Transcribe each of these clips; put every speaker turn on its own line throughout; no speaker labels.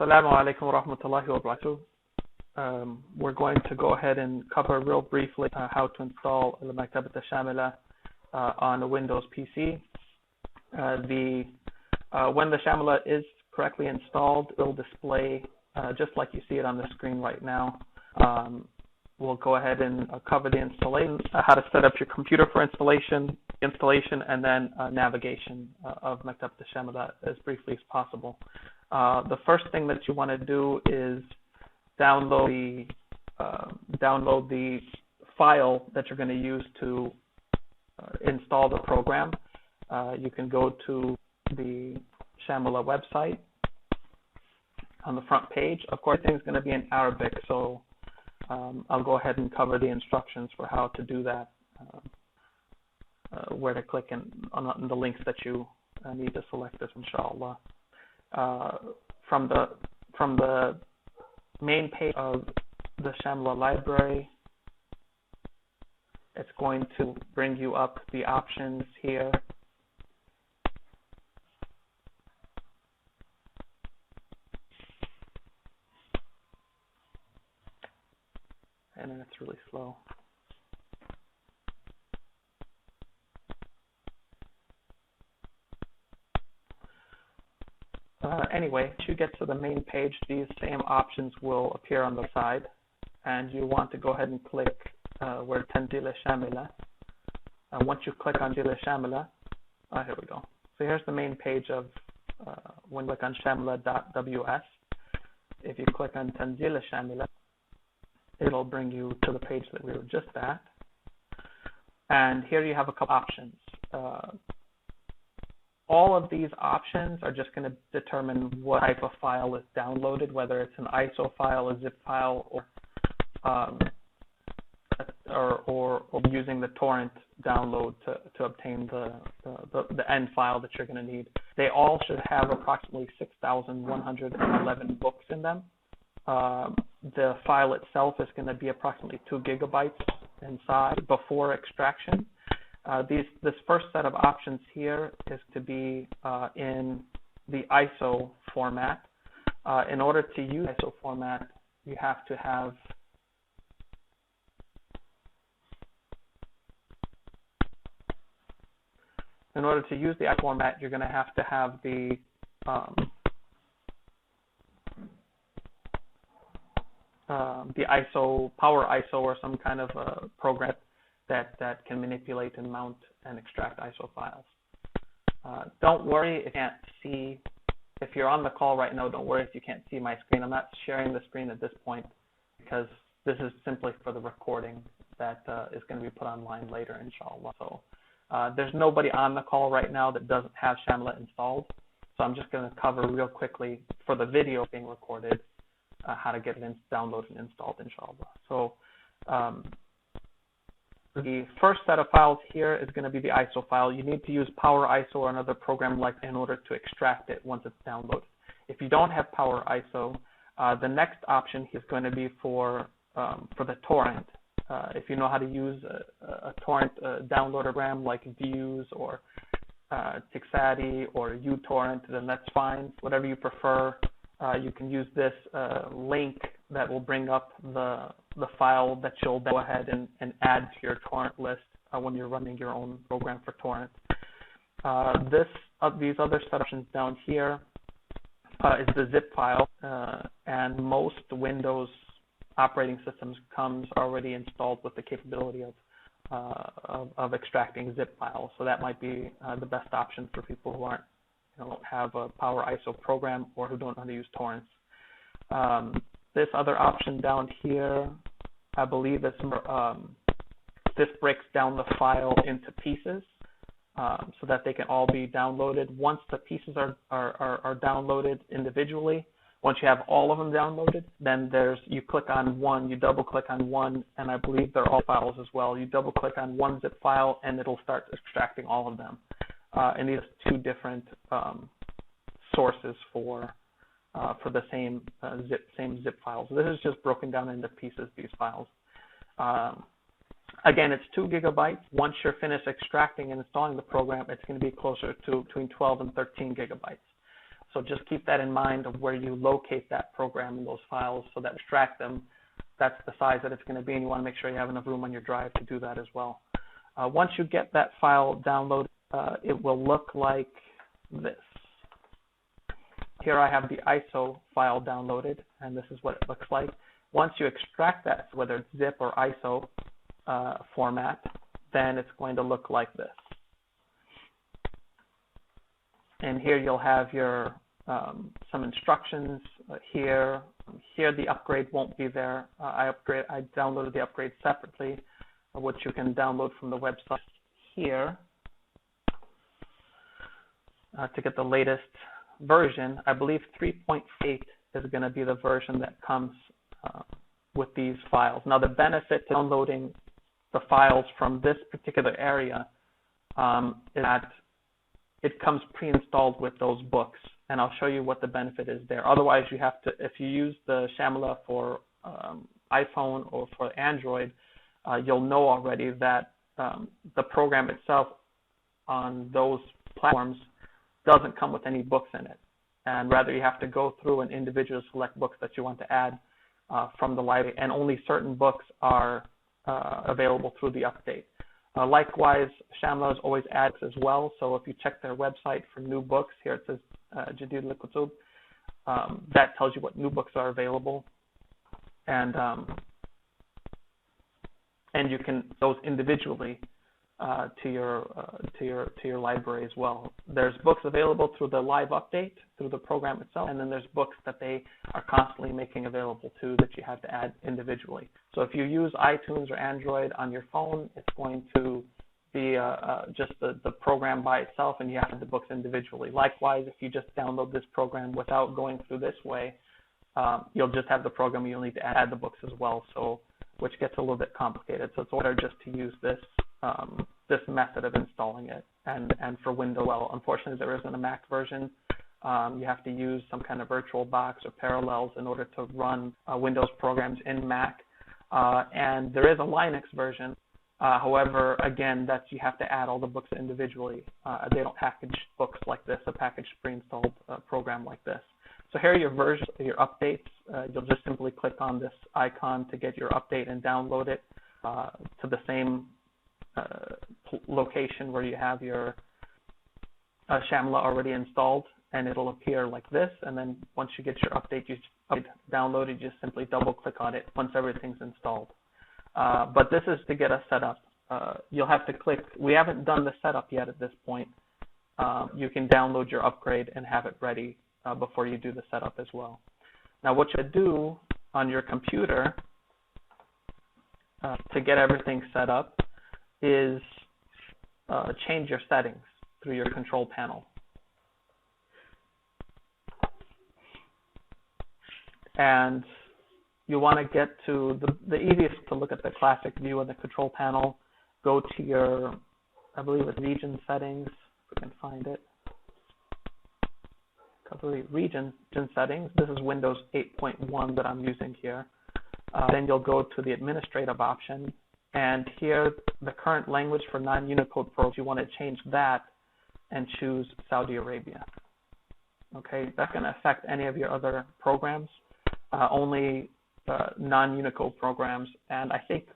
Assalamu alaikum wa rahmatullahi wa barakatuh. We're going to go ahead and cover real briefly how to install al-Maktabat Shamela on a Windows PC. When the Shamela is correctly installed, it will display just like you see it on the screen right now. We'll go ahead and cover the installation, how to set up your computer for installation, and then navigation of Maktabat Shamela as briefly as possible. The first thing that you want to do is download the file that you're going to use to install the program. You can go to the Shamela website. On the front page, of course, everything's going to be in Arabic, so I'll go ahead and cover the instructions for how to do that, where to click on the links that you need to select this, inshallah. From the main page of the Shamela library, it's going to bring you up the options here. And then it's really slow. Anyway, once you get to the main page, these same options will appear on the side, and you want to go ahead and click where Untitled Chapter. Once you click on Untitled Chapter, here we go. So here's the main page of when you click on shamela.ws. If you click on Untitled Chapter, it'll bring you to the page that we were just at. And here you have a couple options. All of these options are just going to determine what type of file is downloaded, whether it's an ISO file, a zip file, or using the torrent download to obtain the end file that you're going to need. They all should have approximately 6,111 books in them. The file itself is going to be approximately 2 gigabytes in size before extraction. This first set of options here is to be in the ISO format. In order to use ISO format, you have to have in order to use the ISO format, you're going to have the ISO, Power ISO, or some kind of a program that can manipulate and mount and extract ISO files. Don't worry if you can't see, if you're on the call right now, don't worry if you can't see my screen. I'm not sharing the screen at this point because this is simply for the recording that is going to be put online later, inshallah. So there's nobody on the call right now that doesn't have Shamela installed. So I'm just going to cover real quickly for the video being recorded how to get it downloaded and installed, inshallah. So the first set of files here is going to be the ISO file. You need to use Power ISO or another program like that in order to extract it once it's downloaded. If you don't have Power ISO, the next option is going to be for the torrent. If you know how to use a torrent downloader program like Views or Tixati or uTorrent, then that's fine. Whatever you prefer. You can use this link that will bring up the file that you'll go ahead and add to your torrent list when you're running your own program for torrent. These other options down here is the zip file, and most Windows operating systems comes already installed with the capability of extracting zip files. So that might be the best option for people who don't have a Power ISO program or who don't know how to use torrents. This other option down here, I believe this breaks down the file into pieces so that they can all be downloaded. Once the pieces are downloaded individually, once you have all of them downloaded, then you click on one, you double click on one, and I believe they're all files as well. You double click on one zip file and it'll start extracting all of them. And these are two different sources for the same zip files. This is just broken down into pieces, these files. Again, it's 2 gigabytes. Once you're finished extracting and installing the program, it's going to be closer to between 12 and 13 gigabytes. So just keep that in mind of where you locate that program in those files so that extract them, that's the size that it's going to be, and you want to make sure you have enough room on your drive to do that as well. Once you get that file downloaded, it will look like this. Here I have the ISO file downloaded, and this is what it looks like. Once you extract that, whether it's zip or ISO format, then it's going to look like this. And here you'll have your some instructions here. Here the upgrade won't be there. I downloaded the upgrade separately, which you can download from the website here to get the latest version. I believe 3.8 is going to be the version that comes with these files. Now the benefit to downloading the files from this particular area is that it comes pre-installed with those books, and I'll show you what the benefit is there. Otherwise, you have to, if you use the Shamela for iPhone or for Android, you'll know already that the program itself on those platforms doesn't come with any books in it, and rather you have to go through and individually select books that you want to add from the library, and only certain books are available through the update. Likewise, Shamela is always adds as well, so if you check their website for new books, here it says Jadid al-Kutub, that tells you what new books are available, and you can those individually to your library as well. There's books available through the live update through the program itself, and then there's books that they are constantly making available too that you have to add individually. So if you use iTunes or Android on your phone, it's going to be just the program by itself, and you have to add the books individually. Likewise, if you just download this program without going through this way, you'll just have the program. You'll need to add the books as well, so which gets a little bit complicated. So it's better just to use this this method of installing it. And for Windows, well, unfortunately, there isn't a Mac version. You have to use some kind of virtual box or Parallels in order to run Windows programs in Mac. And there is a Linux version. However, again, you have to add all the books individually. They don't package books like this, a packaged pre-installed program like this. So here are your versions, your updates. You'll just simply click on this icon to get your update and download it to the same location where you have your Shamela already installed, and it'll appear like this. And then once you get your update, you download it, you just simply double click on it once everything's installed. But this is to get us set up. You'll have to click, we haven't done the setup yet at this point. You can download your upgrade and have it ready before you do the setup as well. Now what you do on your computer to get everything set up is change your settings through your control panel. And you want to get to the easiest to look at the classic view of the control panel. Go to your, I believe it's region settings, if we can find it. Region settings. This is Windows 8.1 that I'm using here. Then you'll go to the administrative option, and here the current language for non-Unicode programs, you want to change that and choose Saudi Arabia. Okay, that's going to affect any of your other programs, only non-Unicode programs, and I think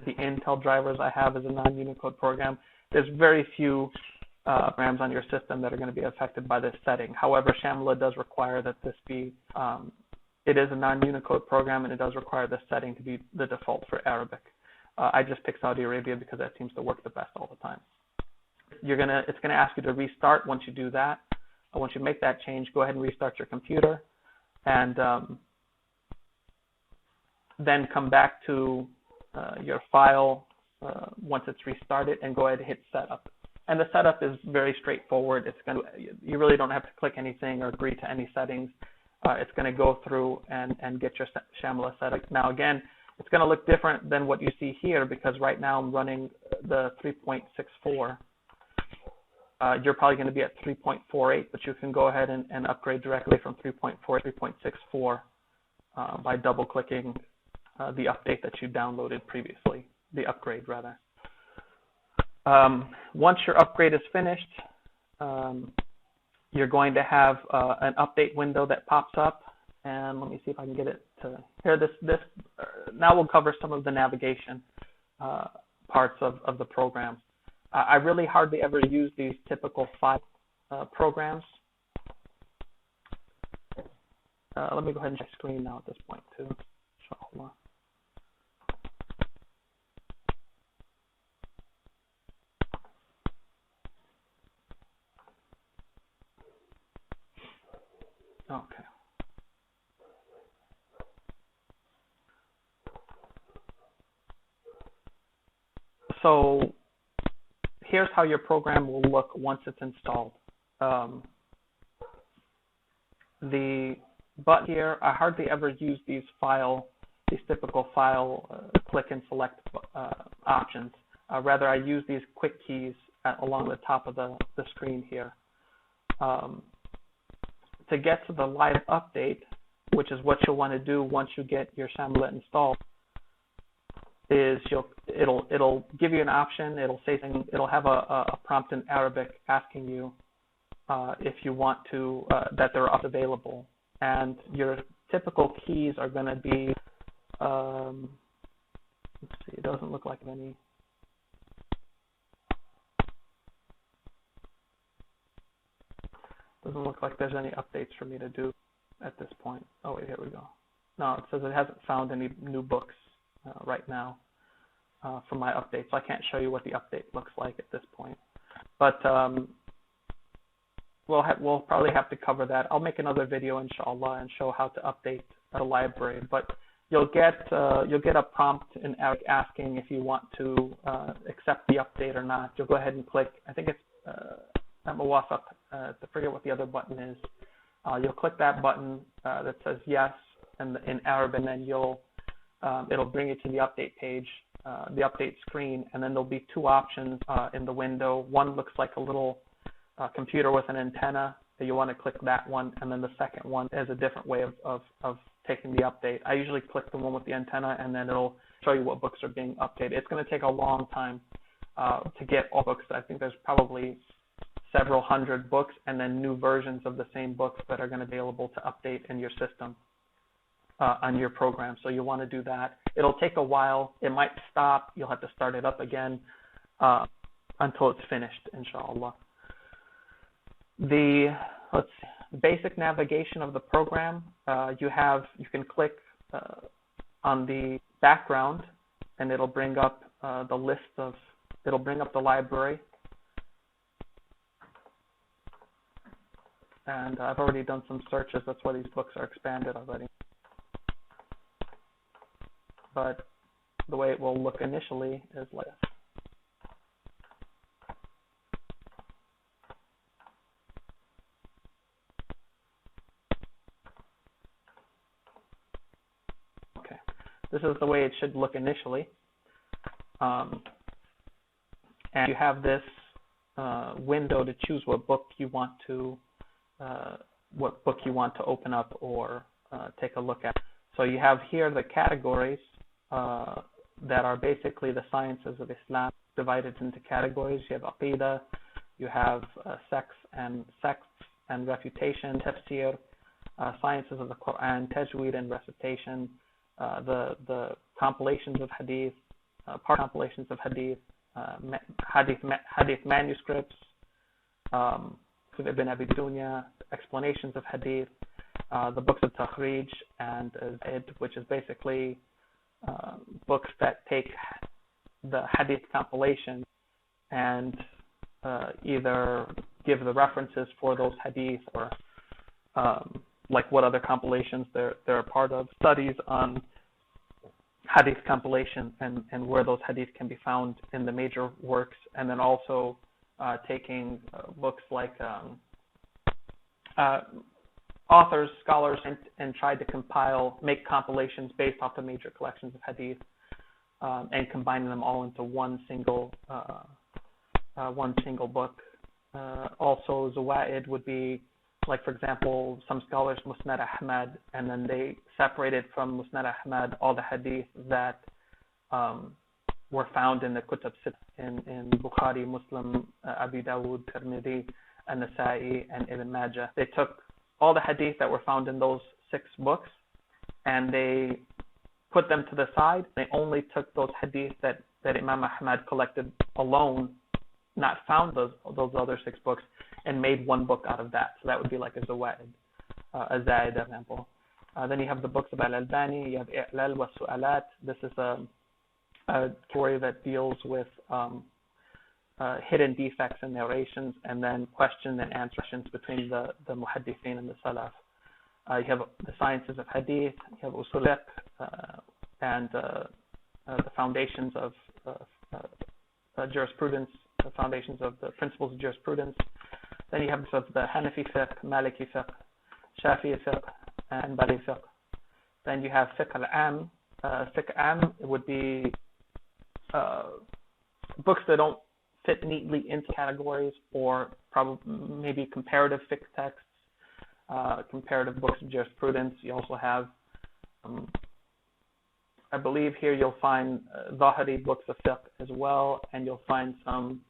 the Intel drivers I have is a non-Unicode program. There's very few programs on your system that are going to be affected by this setting. However, Shamela does require that this be, it is a non-Unicode program, and it does require this setting to be the default for Arabic. I just picked Saudi Arabia because that seems to work the best all the time. It's going to ask you to restart. Once you do that, once you make that change, go ahead and restart your computer, and then come back to your file once it's restarted, and go ahead and hit setup. And the setup is very straightforward. You really don't have to click anything or agree to any settings. It's going to go through and get your Shamela set up. Now again, it's going to look different than what you see here because right now I'm running the 3.64. You're probably going to be at 3.48, but you can go ahead and upgrade directly from 3.4 to 3.64 by double-clicking the update that you downloaded previously, the upgrade rather. Once your upgrade is finished, you're going to have an update window that pops up. And let me see if I can get it to here. Now we'll cover some of the navigation parts of the program. I really hardly ever use these typical file programs. Let me go ahead and check screen now at this point too. Inshallah. Okay. So here's how your program will look once it's installed. The button here, I hardly ever use these typical file click and select options. Rather, I use these quick keys along the top of the screen here. To get to the live update, which is what you'll want to do once you get your Shamela installed, is it'll give you an option. It'll have a prompt in Arabic asking you if you want to that they're available, and your typical keys are going to be. Let's see, it doesn't look like any. Doesn't look like there's any updates for me to do at this point. Oh wait, here we go. No, it says it hasn't found any new books right now for my update, so I can't show you what the update looks like at this point. But we'll probably have to cover that. I'll make another video, inshallah, and show how to update the library. But you'll get a prompt in Arabic asking if you want to accept the update or not. You'll go ahead and click. I think it's Muwafaq, to forget what the other button is. You'll click that button that says yes in Arabic, and then it'll bring you to the update page, the update screen, and then there'll be two options in the window. One looks like a little computer with an antenna. So you want to click that one, and then the second one is a different way of taking the update. I usually click the one with the antenna, and then it'll show you what books are being updated. It's going to take a long time to get all books. I think there's probably several hundred books, and then new versions of the same books that are going to be available to update in your system on your program. So you want to do that. It'll take a while. It might stop. You'll have to start it up again until it's finished, inshallah. The basic navigation of the program, you can click on the background, and it'll bring up it'll bring up the library. And I've already done some searches. That's why these books are expanded already. But the way it will look initially is like this. Okay, this is the way it should look initially. And you have this window to choose what book you want to open up or take a look at. So you have here the categories that are basically the sciences of Islam divided into categories. You have Aqidah, you have sects and refutation, tafsir, sciences of the Quran, tajweed and recitation, the compilations of hadith, part compilations of hadith, hadith manuscripts, Ibn Abi Dunya, explanations of hadith, the books of Takhrij, and Zaid, which is basically books that take the hadith compilation and either give the references for those hadith or like what other compilations they're a part of, studies on hadith compilation and where those hadith can be found in the major works, and then also taking books like authors, scholars, and tried to make compilations based off the major collections of hadith and combining them all into one single book. Also, Zawaid would be, like, for example, some scholars Musnad Ahmad, and then they separated from Musnad Ahmad all the hadith that were found in the Kutub in Bukhari, Muslim, Abi Dawud, Tirmidhi, An-Nasa'i, and Ibn Majah. They took all the hadith that were found in those 6 books and they put them to the side. They only took those hadith that Imam Ahmad collected alone, not found those other 6 books, and made one book out of that. So that would be like a Zawaid, a Zaid example. Then you have the books of Al-Albani, you have I'lal wa Su'alat. This is a category that deals with hidden defects in narrations, and then question and answers between the muhaddithin and the salaf. You have the sciences of hadith, you have usul fiqh, and the foundations of jurisprudence, the foundations of the principles of jurisprudence. Then you have the Hanafi fiqh, Maliki fiqh, Shafi'i fiqh, and Bali fiqh. Then you have fiqh al-am. Fiqh am would be books that don't fit neatly into categories, or probably maybe comparative fiqh texts, comparative books of jurisprudence. You also have, I believe here you'll find Zahiri books of fiqh as well, and you'll find some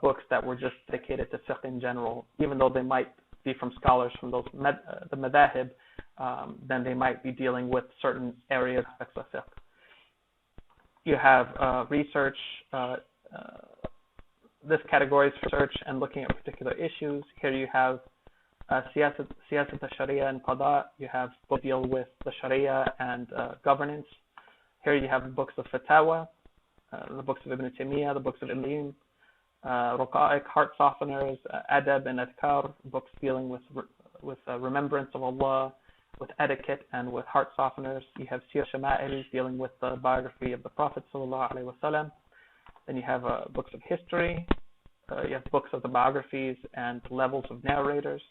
books that were just dedicated to fiqh in general, even though they might be from scholars from those the madahib, then they might be dealing with certain areas of fiqh. You have research. This category is research and looking at particular issues. Here you have Siyasat al-Sharia and Qada. You have books that deal with the Sharia and governance. Here you have books of Fatawa, the books of Ibn Taymiyyah, the books of Ibn Ruqa'iq, heart softeners, Adab and Adhkar, books dealing with remembrance of Allah, with etiquette and with heart softeners. You have Sir Shama'il dealing with the biography of the Prophet ﷺ. Then you have books of history. You have books of the biographies and levels of narrators.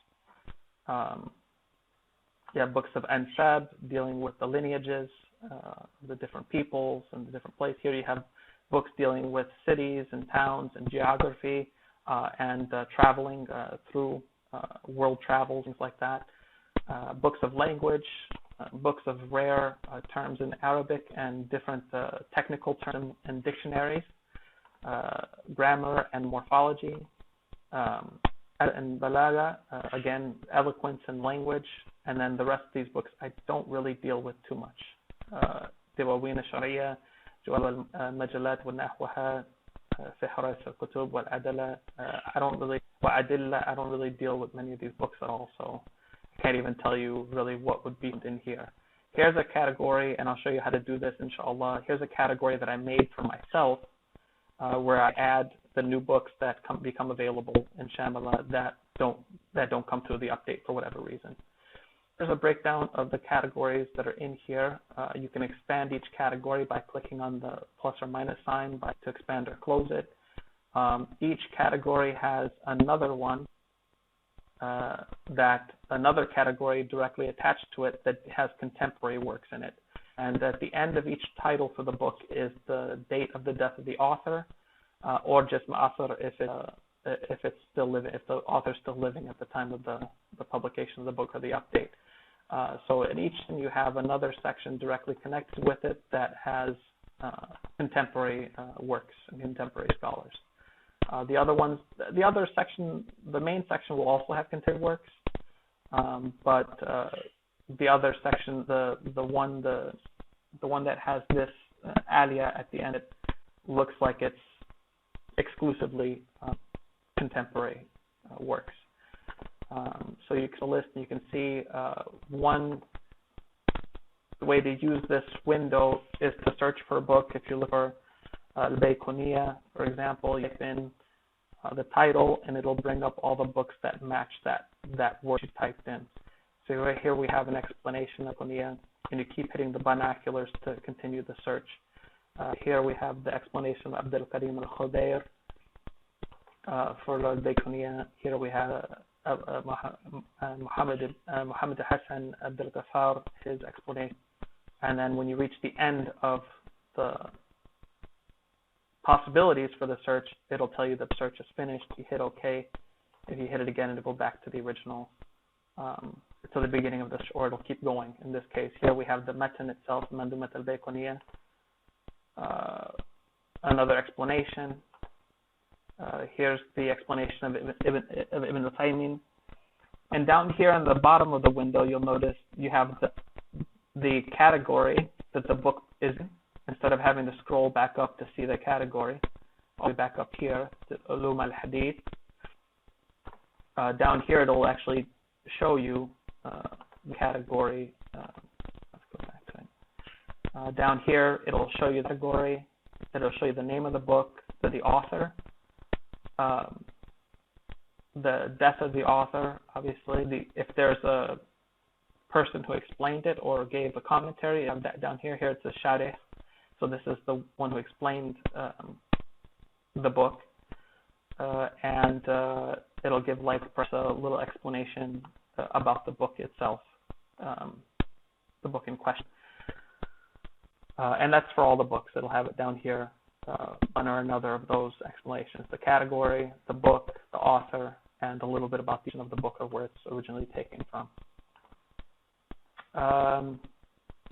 You have books of Ansab dealing with the lineages, the different peoples and the different places. Here you have books dealing with cities and towns and geography and traveling through world travel, things like that. Books of language, books of rare terms in Arabic and different technical terms and dictionaries, grammar and morphology, and Balaga, again, eloquence and language. And then the rest of these books I don't really deal with too much. Diwawin al-Sharia, Jawab al-Majalat wa-Nahwaha, Fihras al-Kutub wal-Adala. I don't really deal with many of these books at all, so I can't even tell you really what would be in here. Here's a category, and I'll show you how to do this, inshallah. Here's a category that I made for myself, where I add the new books that become available in Shamela that don't come through the update for whatever reason. There's a breakdown of the categories that are in here. You can expand each category by clicking on the plus or minus sign to expand or close it. Each category has another one, another category directly attached to it that has contemporary works in it. And at the end of each title for the book is the date of the death of the author, or just ma'asar if it's still living, if the author's still living at the time of the publication of the book or the update. So in each thing you have another section directly connected with it that has contemporary works and contemporary scholars. The main section will also have contemporary works, but the other section, the one that has this alia at the end, it looks like it's exclusively contemporary works. So you can list, and you can see the way to use this window is to search for a book. If you look for al-Bayquniya, for example, you type in the title, and it'll bring up all the books that match that word you typed in. So right here we have an explanation of Bayquniya, and you keep hitting the binoculars to continue the search. Here we have the explanation of Abdul Karim al-Khudair for al-Bayquniya. Here we have Muhammad Hassan Abdul Ghaffar, his explanation. And then when you reach the end of the possibilities for the search, it'll tell you that the search is finished. You hit OK. If you hit it again, it'll go back to the original, to the beginning of the or it'll keep going. In this case, here we have the matan itself, Mandumat al-Bayquniya, another explanation, Here's the explanation of Ibn al-Taymin. And down here on the bottom of the window, you'll notice you have the category that the book is in. Instead of having to scroll back up to see the category, I'll be back up here to Ulum al-Hadith. Down here, it'll actually show you the category. Let's go back to it. Down here, it'll show you the category. It'll show you the name of the book, the author, the death of the author, obviously. If there's a person who explained it or gave a commentary, you have that down here. Here it's a sharih. So this is the one who explained the book. And it'll give like a little explanation about the book itself, the book in question. And that's for all the books. It'll have it down here, one or another of those explanations: the category, the book, the author, and a little bit about the of the book or where it's originally taken from.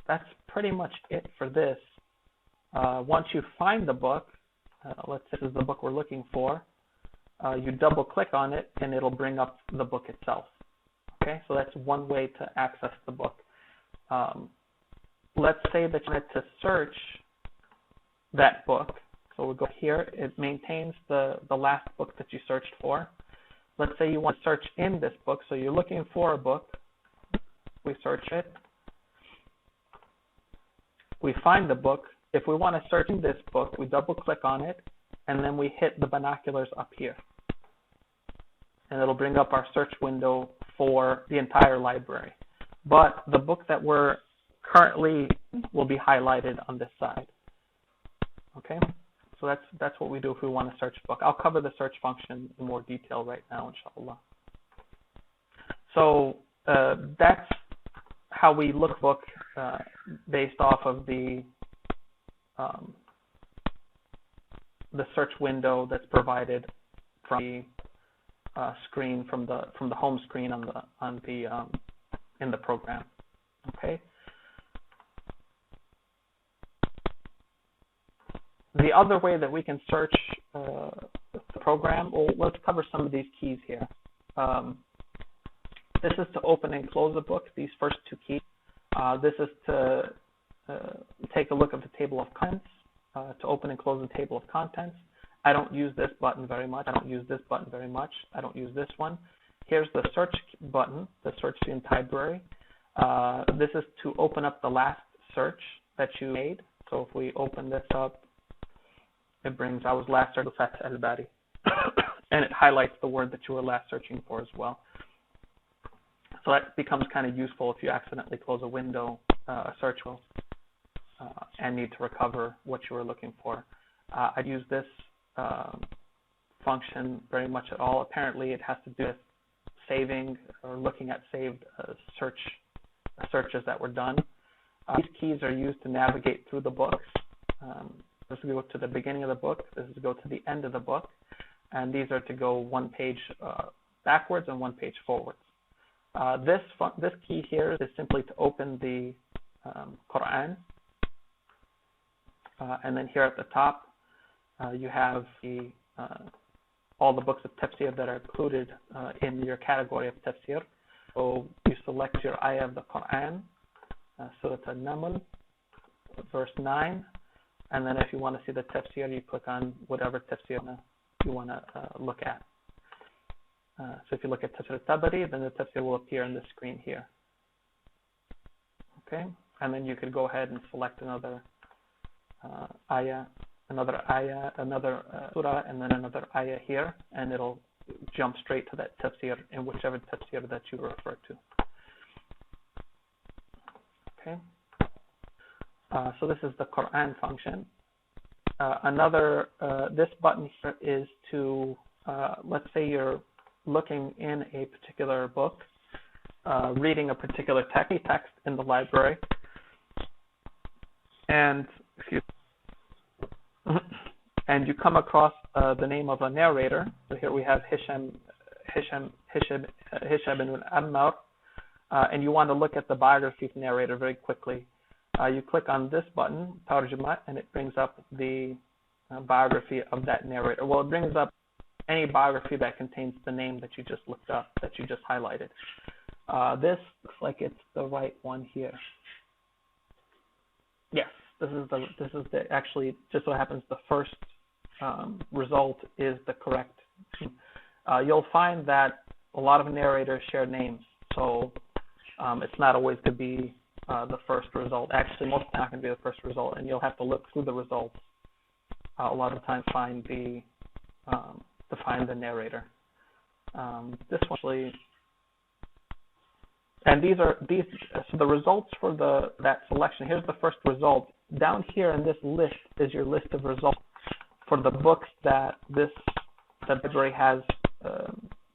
That's pretty much it for this. Once you find the book, let's say this is the book we're looking for, you double click on it and it'll bring up the book itself. Okay, so that's one way to access the book. Let's say that you wanted to search that book. So we'll go here. It maintains the last book that you searched for. Let's say you want to search in this book. So you're looking for a book. We search it. We find the book. If we want to search in this book, we double click on it, and then we hit the binoculars up here. And it'll bring up our search window for the entire library. But the book that we're currently will be highlighted on this side. Okay, so that's what we do if we want to search a book. I'll cover the search function in more detail right now, inshallah. So that's how we look book based off of the search window that's provided from the screen, from the home screen in the program. Okay. The other way that we can search the program, well, let's cover some of these keys here. This is to open and close the book, these first two keys. This is to take a look at the table of contents, to open and close the table of contents. I don't use this button very much. I don't use this button very much. I don't use this one. Here's the search button, the search the library. This is to open up the last search that you made. So if we open this up, it brings, I was last searching Fath al-Bari. And it highlights the word that you were last searching for as well. So that becomes kind of useful if you accidentally close a window, a search will, and need to recover what you were looking for. I'd use this function very much at all. Apparently it has to do with saving or looking at saved searches that were done. These keys are used to navigate through the books. This is to go to the beginning of the book. This is to go to the end of the book. And these are to go one page backwards and one page forwards. This key here is simply to open the Quran. And then here at the top, you have all the books of tafsir that are included in your category of tafsir. So you select your ayah of the Quran, Surah An-Naml, verse 9. And then if you want to see the tafsir, you click on whatever tafsir you want to look at. So if you look at Tafsir al-Tabari, then the tafsir will appear on the screen here. Okay, and then you could go ahead and select another ayah, another surah, and then another ayah here, and it'll jump straight to that tafsir in whichever tafsir that you refer to. Okay. So this is the Quran function. This button here is to, let's say you're looking in a particular book, reading a particular text in the library, and you come across the name of a narrator. So here we have Hisham ibn Ammar, and you want to look at the biography of the narrator very quickly. You click on this button, Tarjuma, and it brings up the biography of that narrator. Well, it brings up any biography that contains the name that you just looked up, that you just highlighted. This looks like it's the right one here. Yes, this is the actually, just so happens the first result is the correct. You'll find that a lot of narrators share names, so it's not always to be the first result. Actually, most are not going to be the first result, and you'll have to look through the results a lot of times to find the narrator. This one actually, and so the results for that selection. Here's the first result. Down here in this list is your list of results for the books that the library has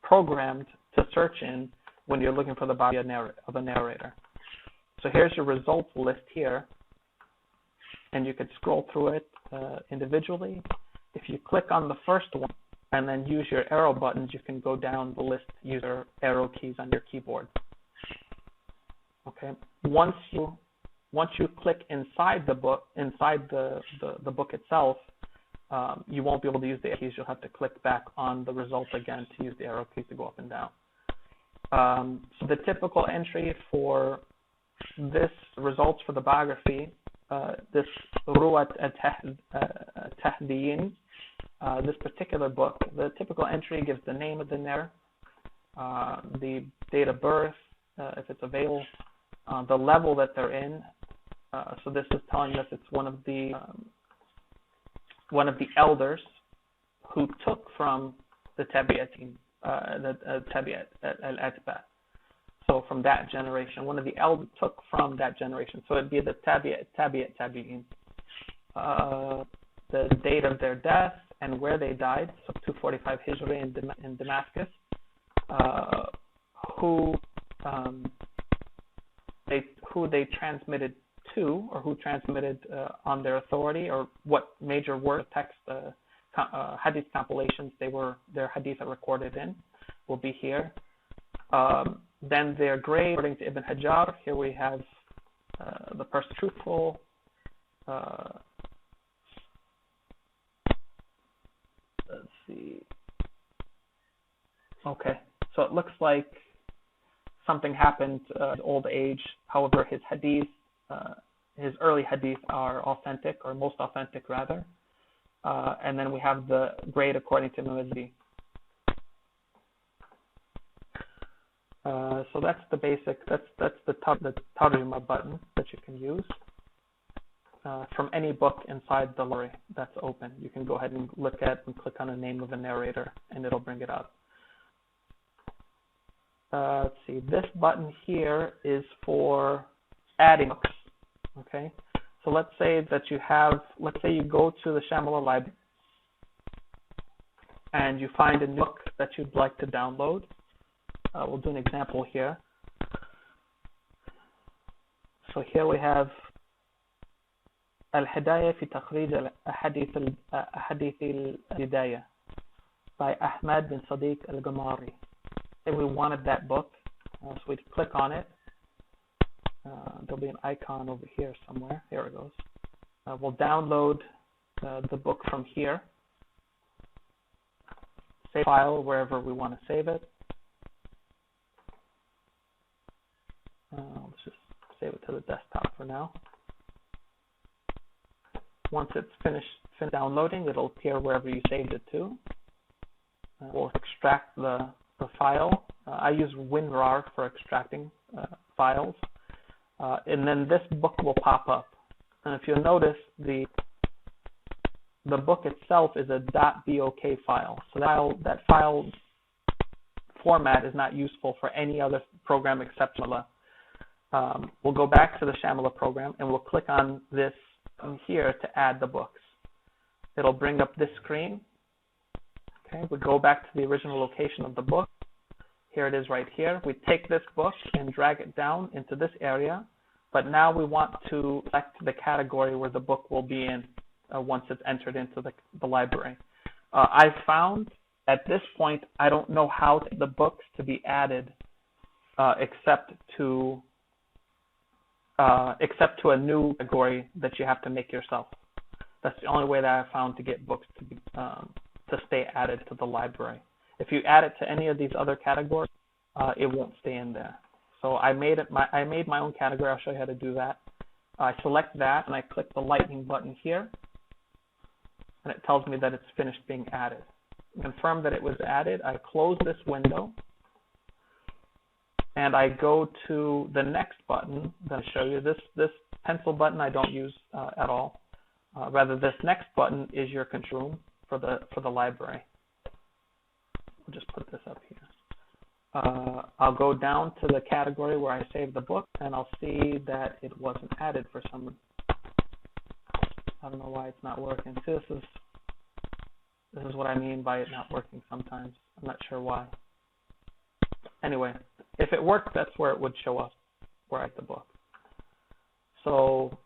programmed to search in when you're looking for the body of a narrator. So here's your results list here, and you could scroll through it individually. If you click on the first one and then use your arrow buttons, you can go down the list, use your arrow keys on your keyboard. Okay. Once you click inside the book, the book itself, you won't be able to use the arrow keys. You'll have to click back on the results again to use the arrow keys to go up and down. So the typical entry for this results for the biography, this Ruwat al-Tahdiyin, this particular book, the typical entry gives the name of the narrator, the date of birth, if it's available, the level that they're in. So this is telling us it's one of the elders who took from the Tabi'atin, the Tabi'at al-Atba. So from that generation, one of the elders took from that generation. So it'd be the Tabi'in. The date of their death and where they died, so 245 Hijri in Damascus, who they transmitted to, or who transmitted on their authority, or what major work, text, hadith compilations their hadith are recorded in, will be here. Then their grade, according to Ibn Hajar, here we have the person truthful. Let's see. Okay, so it looks like something happened at old age. However, his hadith, his early hadith are authentic, or most authentic rather. And then we have the grade according to Mawazzi. So that's the basic, that's the Tarjuma button that you can use from any book inside the library that's open. You can go ahead and look at and click on the name of the narrator, and it'll bring it up. Let's see, this button here is for adding books. Okay, so let's say that you go to the Shamela library and you find a new book that you'd like to download. We'll do an example here. So here we have Al-Hidayah fi Takhrij Ahadith al-Bidayah by Ahmad bin Sadiq al-Gamari. And we wanted that book, so we'd click on it. There'll be an icon over here somewhere. Here it goes. We'll download the book from here. Save file wherever we want to save it. Let's just save it to the desktop for now. Once it's finished downloading, it'll appear wherever you saved it to. We'll extract the file. I use WinRAR for extracting files. And then this book will pop up. And if you'll notice, the book itself is a .bok file. So that file format is not useful for any other program except Shamela. We'll go back to the Shamela program and we'll click on this here to add the books. It'll bring up this screen. Okay, we go back to the original location of the book. Here it is right here. We take this book and drag it down into this area, but now we want to select the category where the book will be in once it's entered into the library. I found at this point I don't know how the books to be added except to a new category that you have to make yourself. That's the only way that I found to get books to stay added to the library. If you add it to any of these other categories, it won't stay in there. So I made my own category. I'll show you how to do that. I select that and I click the lightning button here, and it tells me that it's finished being added. Confirm that it was added. I close this window and I go to the next button that I'll show you. This pencil button I don't use at all. Rather, this next button is your control room for the library. I'll just put this up here. I'll go down to the category where I saved the book, and I'll see that it wasn't added for some reason. I don't know why it's not working. See, this is what I mean by it not working sometimes. I'm not sure why. Anyway, if it worked, that's where it would show up, where I had the book. So,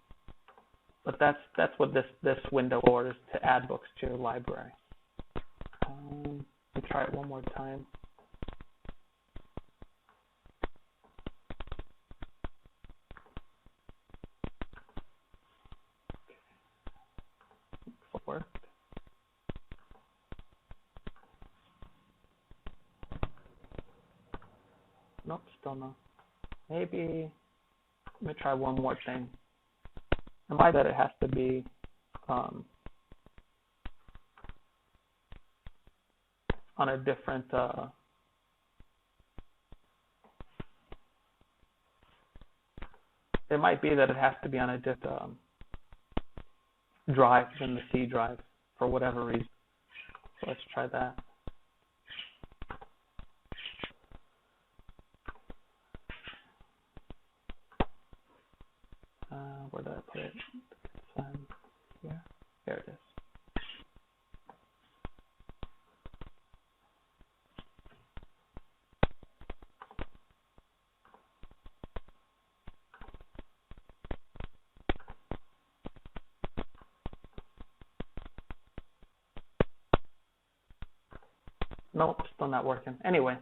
but that's what this window orders, to add books to your library. Let me try it one more time. Worked. Nope, still no. Maybe, let me try one more thing. And by that it has to be on a different it might be that it has to be on a different drive than the C drive for whatever reason. So let's try that. Where did I put it? Here. There it is. Nope, still not working. Anyway,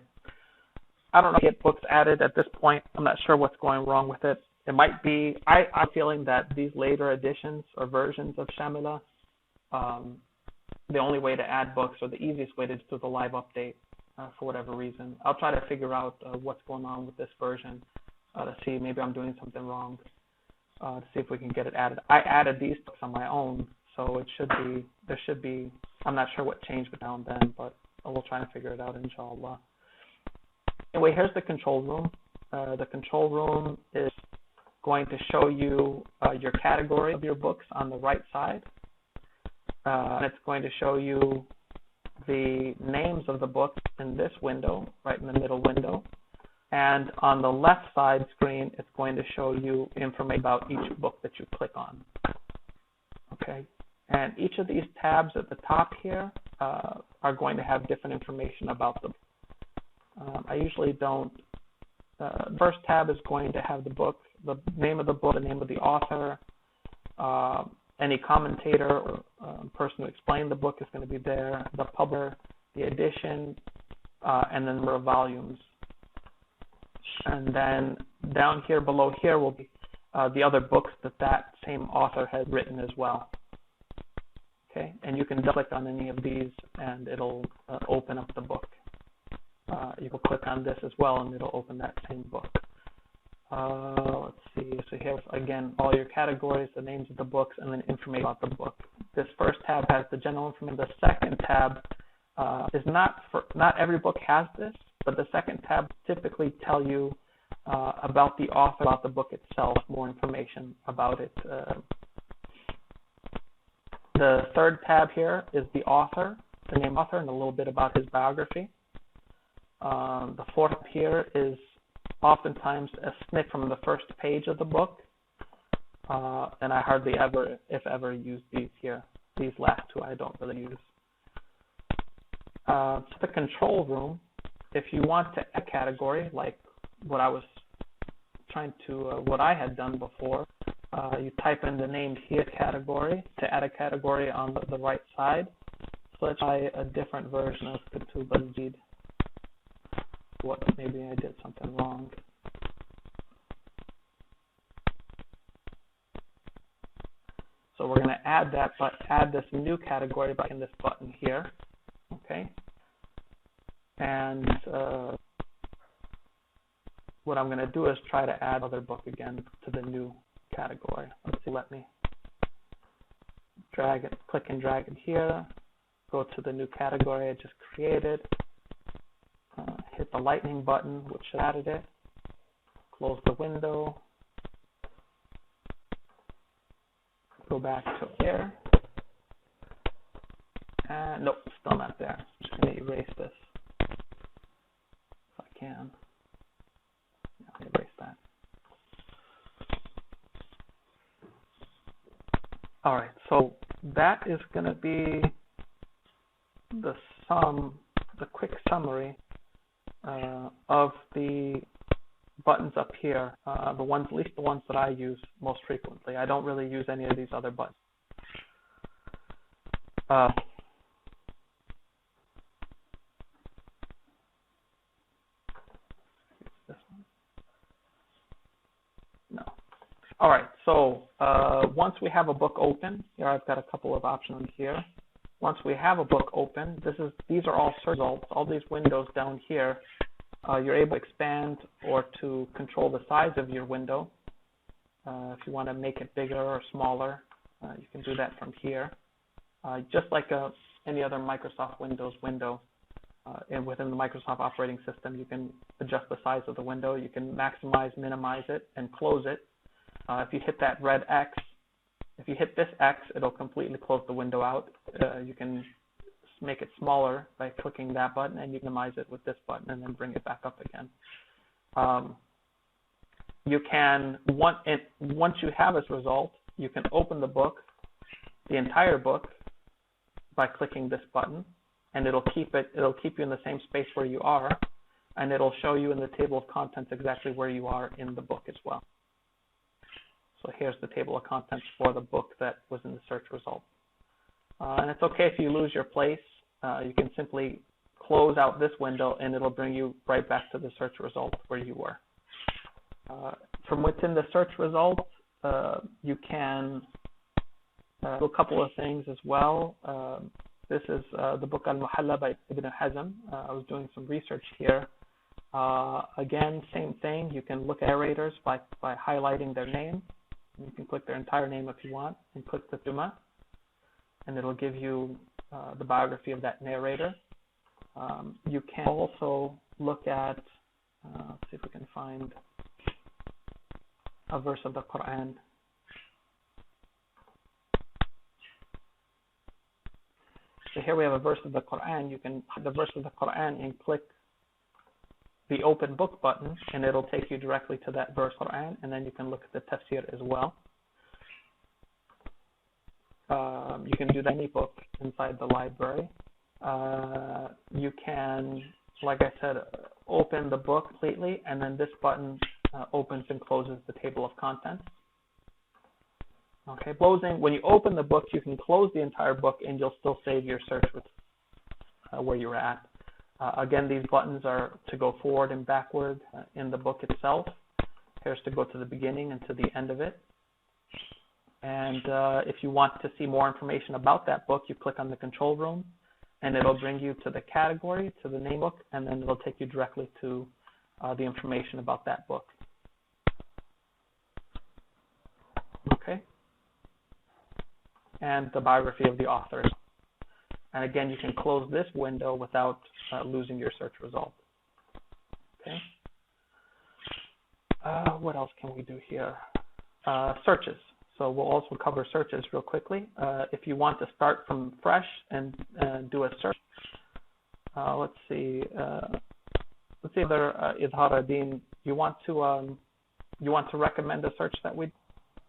I don't know if you get books added at this point. I'm not sure what's going wrong with it. It might be, I'm feeling that these later editions or versions of Shamela, the only way to add books, or the easiest way to do the live update for whatever reason. I'll try to figure out what's going on with this version to see maybe I'm doing something wrong, to see if we can get it added. I added these books on my own, so it should be, there should be, I'm not sure what changed now and then, but we'll try and figure it out, inshallah. Anyway, here's the control room. The control room is going to show you your category of your books on the right side. And it's going to show you the names of the books in this window, right in the middle window. And on the left side screen, it's going to show you information about each book that you click on. Okay. And each of these tabs at the top here are going to have different information about them. I usually don't. The first tab is going to have the book, the name of the book, the name of the author, any commentator or person who explained the book is going to be there, the publisher, the edition, and then the number of volumes. And then down here below here will be the other books that same author has written as well. Okay, and you can double click on any of these and it'll open up the book. You can click on this as well and it'll open that same book. Let's see, so here's again all your categories, the names of the books, and then information about the book. This first tab has the general information. The second tab is not every book has this, but the second tab typically tell you about the author, about the book itself, more information about it. The third tab here is the author, the name author, and a little bit about his biography. The fourth here is oftentimes a snip from the first page of the book, and I hardly ever, if ever, use these here. These last two I don't really use. So the control room, if you want to add a category, like what I was trying to, what I had done before, you type in the name here category to add a category on the right side. So let's try a different version of Kutub al-Jid. What, maybe I did something wrong. So we're going to add that, but add this new category by clicking this button here. Okay. And what I'm going to do is try to add other book again to the new category. Let's see, let me drag it, click and drag it here, go to the new category I just created, hit the lightning button, which added it, close the window, go back to there, and nope, still not there. I'm just going to erase this if I can. Yeah, erase that. All right, so that is going to be the quick summary of the buttons up here, at least the ones that I use most frequently. I don't really use any of these other buttons. This one? No. All right, so once we have a book open, here I've got a couple of options here. Once we have a book open, these are all search results. All these windows down here, you're able to expand or to control the size of your window. If you want to make it bigger or smaller, you can do that from here. Just like any other Microsoft Windows window, and within the Microsoft operating system, you can adjust the size of the window. You can maximize, minimize it, and close it. If you hit that red X, if you hit this X, it'll completely close the window out. You can make it smaller by clicking that button, and you can minimize it with this button and then bring it back up again. You can, once you have this result, you can open the book, the entire book, by clicking this button, and it'll keep you in the same space where you are, and it'll show you in the table of contents exactly where you are in the book as well. So here's the table of contents for the book that was in the search result. And it's okay if you lose your place. You can simply close out this window and it'll bring you right back to the search result where you were. From within the search result, you can do a couple of things as well. This is the book Al-Muhalla by Ibn Hazm. I was doing some research here. Again, same thing. You can look at narrators by highlighting their name. You can click their entire name if you want, and click the Tuma, and it'll give you the biography of that narrator. You can also look at, let's see if we can find a verse of the Quran. So here we have a verse of the Quran. You can hit the verse of the Quran and click the open book button, and it'll take you directly to that verse of the Quran, and then you can look at the tafsir as well. You can do that any book inside the library. You can, like I said, open the book completely, and then this button opens and closes the table of contents. Okay, when you open the book, you can close the entire book, and you'll still save your search with where you're at. Again, these buttons are to go forward and backward in the book itself. Here's to go to the beginning and to the end of it. And if you want to see more information about that book, you click on the control room, and it'll bring you to the category, to the name book, and then it'll take you directly to the information about that book. Okay? And the biography of the author. And again, you can close this window without losing your search result. Okay. What else can we do here? Searches. So we'll also cover searches real quickly. If you want to start from fresh and do a search, let's see. Let's see, Izhar Adin, you want to recommend a search that we,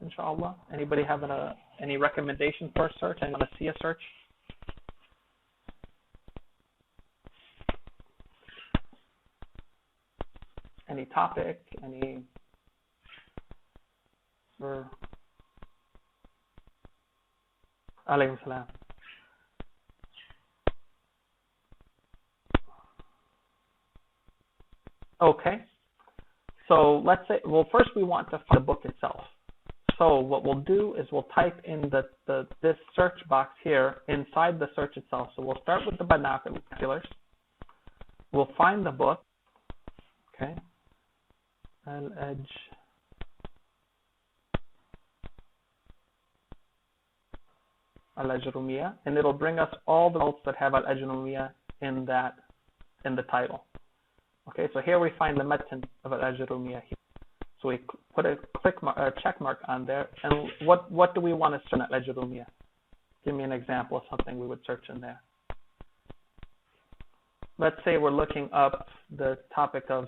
inshallah? Anybody have any recommendation for a search? I want to see a search. Any topic, any for alaykum salam. Okay. So let's say, well, first we want to find the book itself. So what we'll do is we'll type in this search box here inside the search itself. So we'll start with the binoculars. We'll find the book. Okay. Al-Ajrumiyya, and it'll bring us all the results that have Al-Ajrumiyya in the title. Okay, so here we find the matan of Al-Ajrumiyya here. So we put a check mark on there, and what do we want to search in Al-Ajrumiyya? Give me an example of something we would search in there. Let's say we're looking up the topic of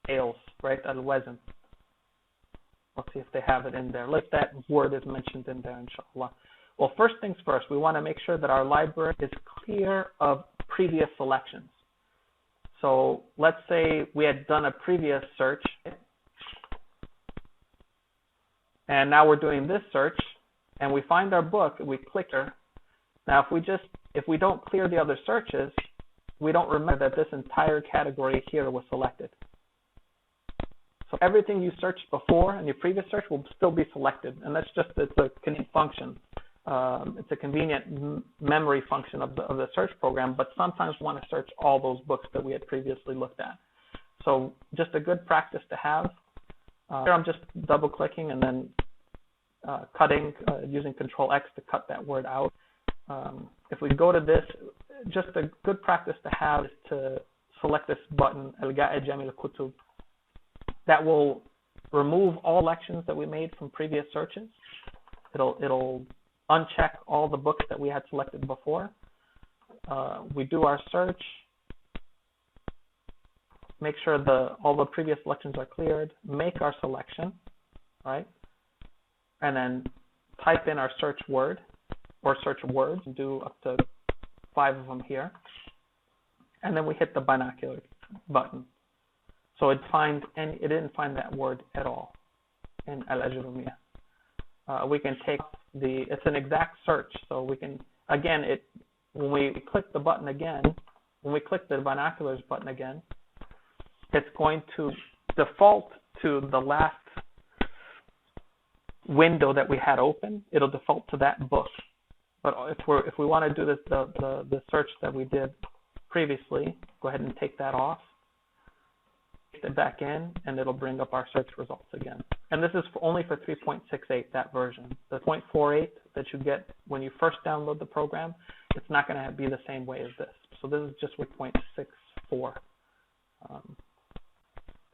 scales, right? Al-Wazn. Let's see if they have it in there. Like that word is mentioned in there, inshallah. Well, first things first, we want to make sure that our library is clear of previous selections. So let's say we had done a previous search, and now we're doing this search, and we find our book, and we click here. Now, if we don't clear the other searches, we don't remember that this entire category here was selected. So everything you searched before in your previous search will still be selected, and it's a convenient function. It's a convenient memory function of the search program, but sometimes we want to search all those books that we had previously looked at. So just a good practice to have. Here I'm just double clicking and then cutting, using Control X to cut that word out. If we go to this, just a good practice to have is to select this button, Al-Ga'id Jamil Kutub. That will remove all selections that we made from previous searches. It'll uncheck all the books that we had selected before. We do our search, make sure all the previous selections are cleared, make our selection, right? And then type in our search word or search words, do up to 5 of them here. And then we hit the binocular button. So it didn't find that word at all in Al-Ajrumiyya. We can take it's an exact search, so we can, again, when we click the button again, when we click the binoculars button again, it's going to default to the last window that we had open. It'll default to that book. But if we want to do this, the search that we did previously, go ahead and take that off, it back in, and it'll bring up our search results again. And this is only for 3.68, that version. The 0.48 that you get when you first download the program, it's not going to be the same way as this. So this is just with 0.64.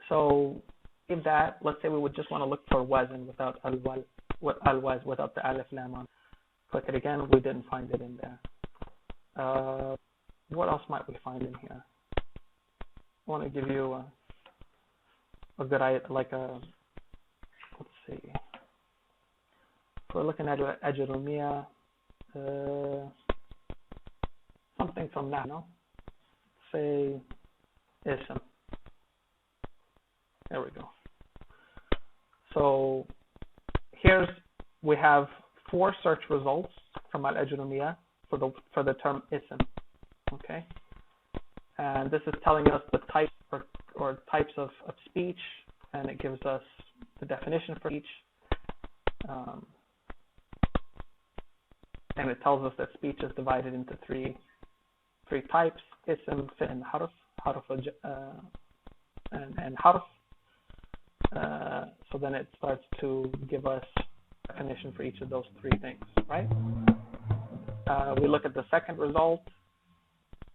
So in that, let's say we would just want to look for wazn without al-waz, without the alif lam on. Click it again, we didn't find it in there. What else might we find in here? I want to give you a good idea, let's see. If we're looking at Ajrumiyya, something from that, no? Say ism. There we go. So we have 4 search results from Al-Ajrumiyya for the term ism. Okay, and this is telling us the type or types of speech, and it gives us the definition for each, and it tells us that speech is divided into three types: ism, fi'l, and harf, and harf. So then it starts to give us definition for each of those 3 things, right? We look at the second result.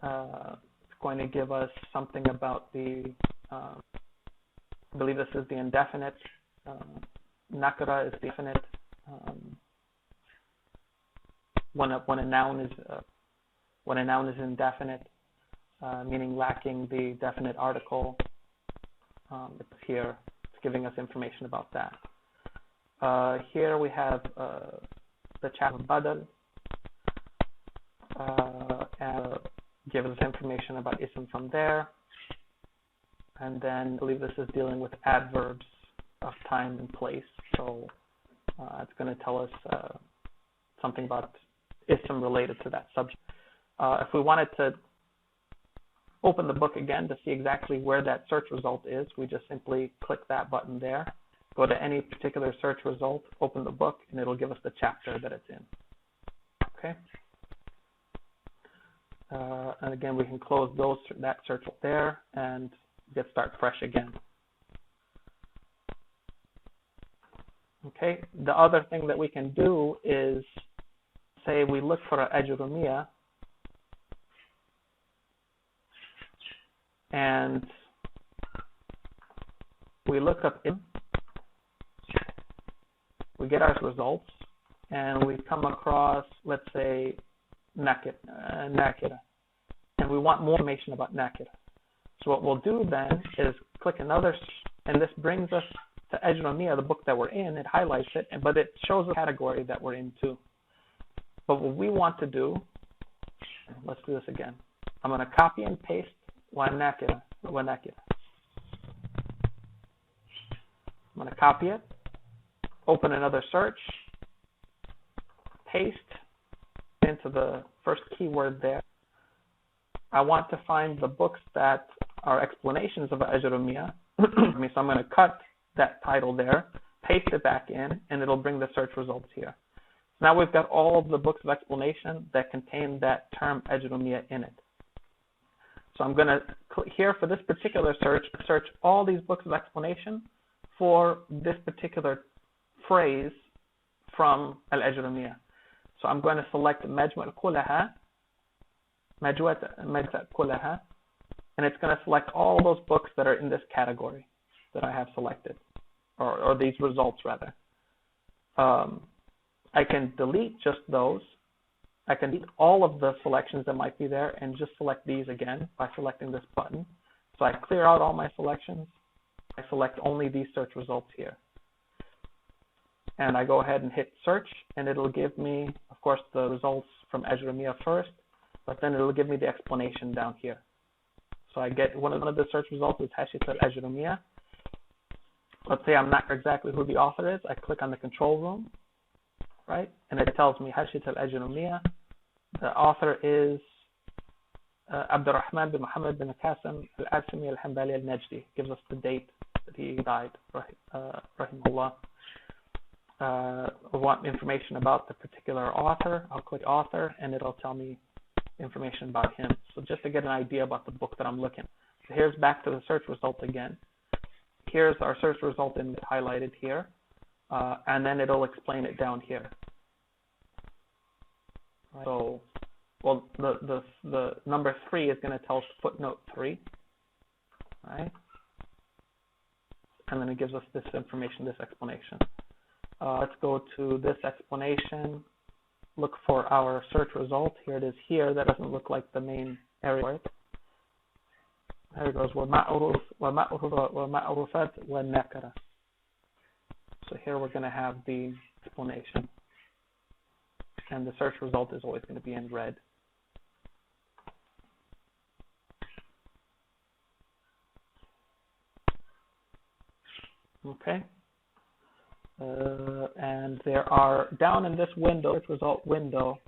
It's going to give us something about I believe this is the indefinite. Nakra is definite. When a noun is indefinite, meaning lacking the definite article, it's here. It's giving us information about that. Here we have the chapter badal, and gives us information about ism from there. And then I believe this is dealing with adverbs of time and place. So it's going to tell us something about ism related to that subject. If we wanted to open the book again to see exactly where that search result is, we just simply click that button there, go to any particular search result, open the book, and it'll give us the chapter that it's in. Okay. And again, we can close that search there and start fresh again. Okay. The other thing that we can do is, say we look for an Ajurumiyya, and we look up in, we get our results, and we come across, let's say, Nakira, and we want more information about Nakira. So what we'll do then is click another, and this brings us to Ajurumiyya, the book that we're in. It highlights it, but it shows the category that we're in too. But what we want to do, let's do this again. I'm going to copy and paste Nakira. I'm going to copy it, open another search, paste into the first keyword there. I want to find the books that are explanations of Ajurumiyya. So I'm going to cut that title there, paste it back in, and it'll bring the search results here. Now we've got all of the books of explanation that contain that term Ajurumiyya in it. So I'm going to, here for this particular search all these books of explanation for this particular phrase from al-Ajurumiyya. So I'm going to select Majmu' Kullaha, Kullaha, and it's going to select all those books that are in this category that I have selected, or these results rather. I can delete just those. I can delete all of the selections that might be there and just select these again by selecting this button. So I clear out all my selections. I select only these search results here. And I go ahead and hit search, and it'll give me, of course, the results from Ajurumiyya first, but then it'll give me the explanation down here. So I get one of the search results is Hashiyat al-Ajurumiyya. Let's say I'm not sure exactly who the author is. I click on the control room, right? And it tells me Hashiyat al-Ajurumiyya. The author is Abdurrahman bin Muhammad bin Qasim al-Asimi al-Hanbali al-Najdi. Gives us the date that he died, rahimahullah. I want information about the particular author. I'll click author, and it'll tell me information about him. So just to get an idea about the book that I'm looking at. So here's back to the search result again. Here's our search result in highlighted here, and then it'll explain it down here. So, well, the number 3 is going to tell us footnote 3, right? And then it gives us this information, this explanation. Let's go to this explanation. Look for our search result. Here it is here. That doesn't look like the main area, right? There it goes. وَمَعْرُفَتْ وَالنَّكَرَةِ. So here we're going to have the explanation. And the search result is always going to be in red. Okay. And there are, down in this window, search result window,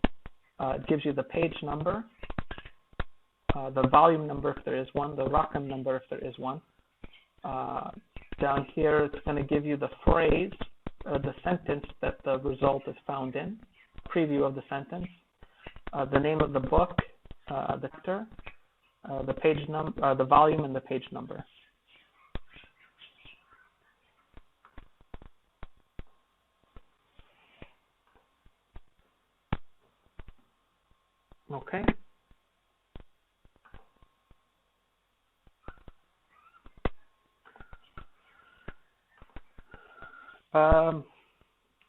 it gives you the page number, the volume number if there is one, the rakam number if there is one. Down here, it's going to give you the phrase, the sentence that the result is found in, preview of the sentence, the name of the book, the chapter, the page number, the volume, and the page number. Okay.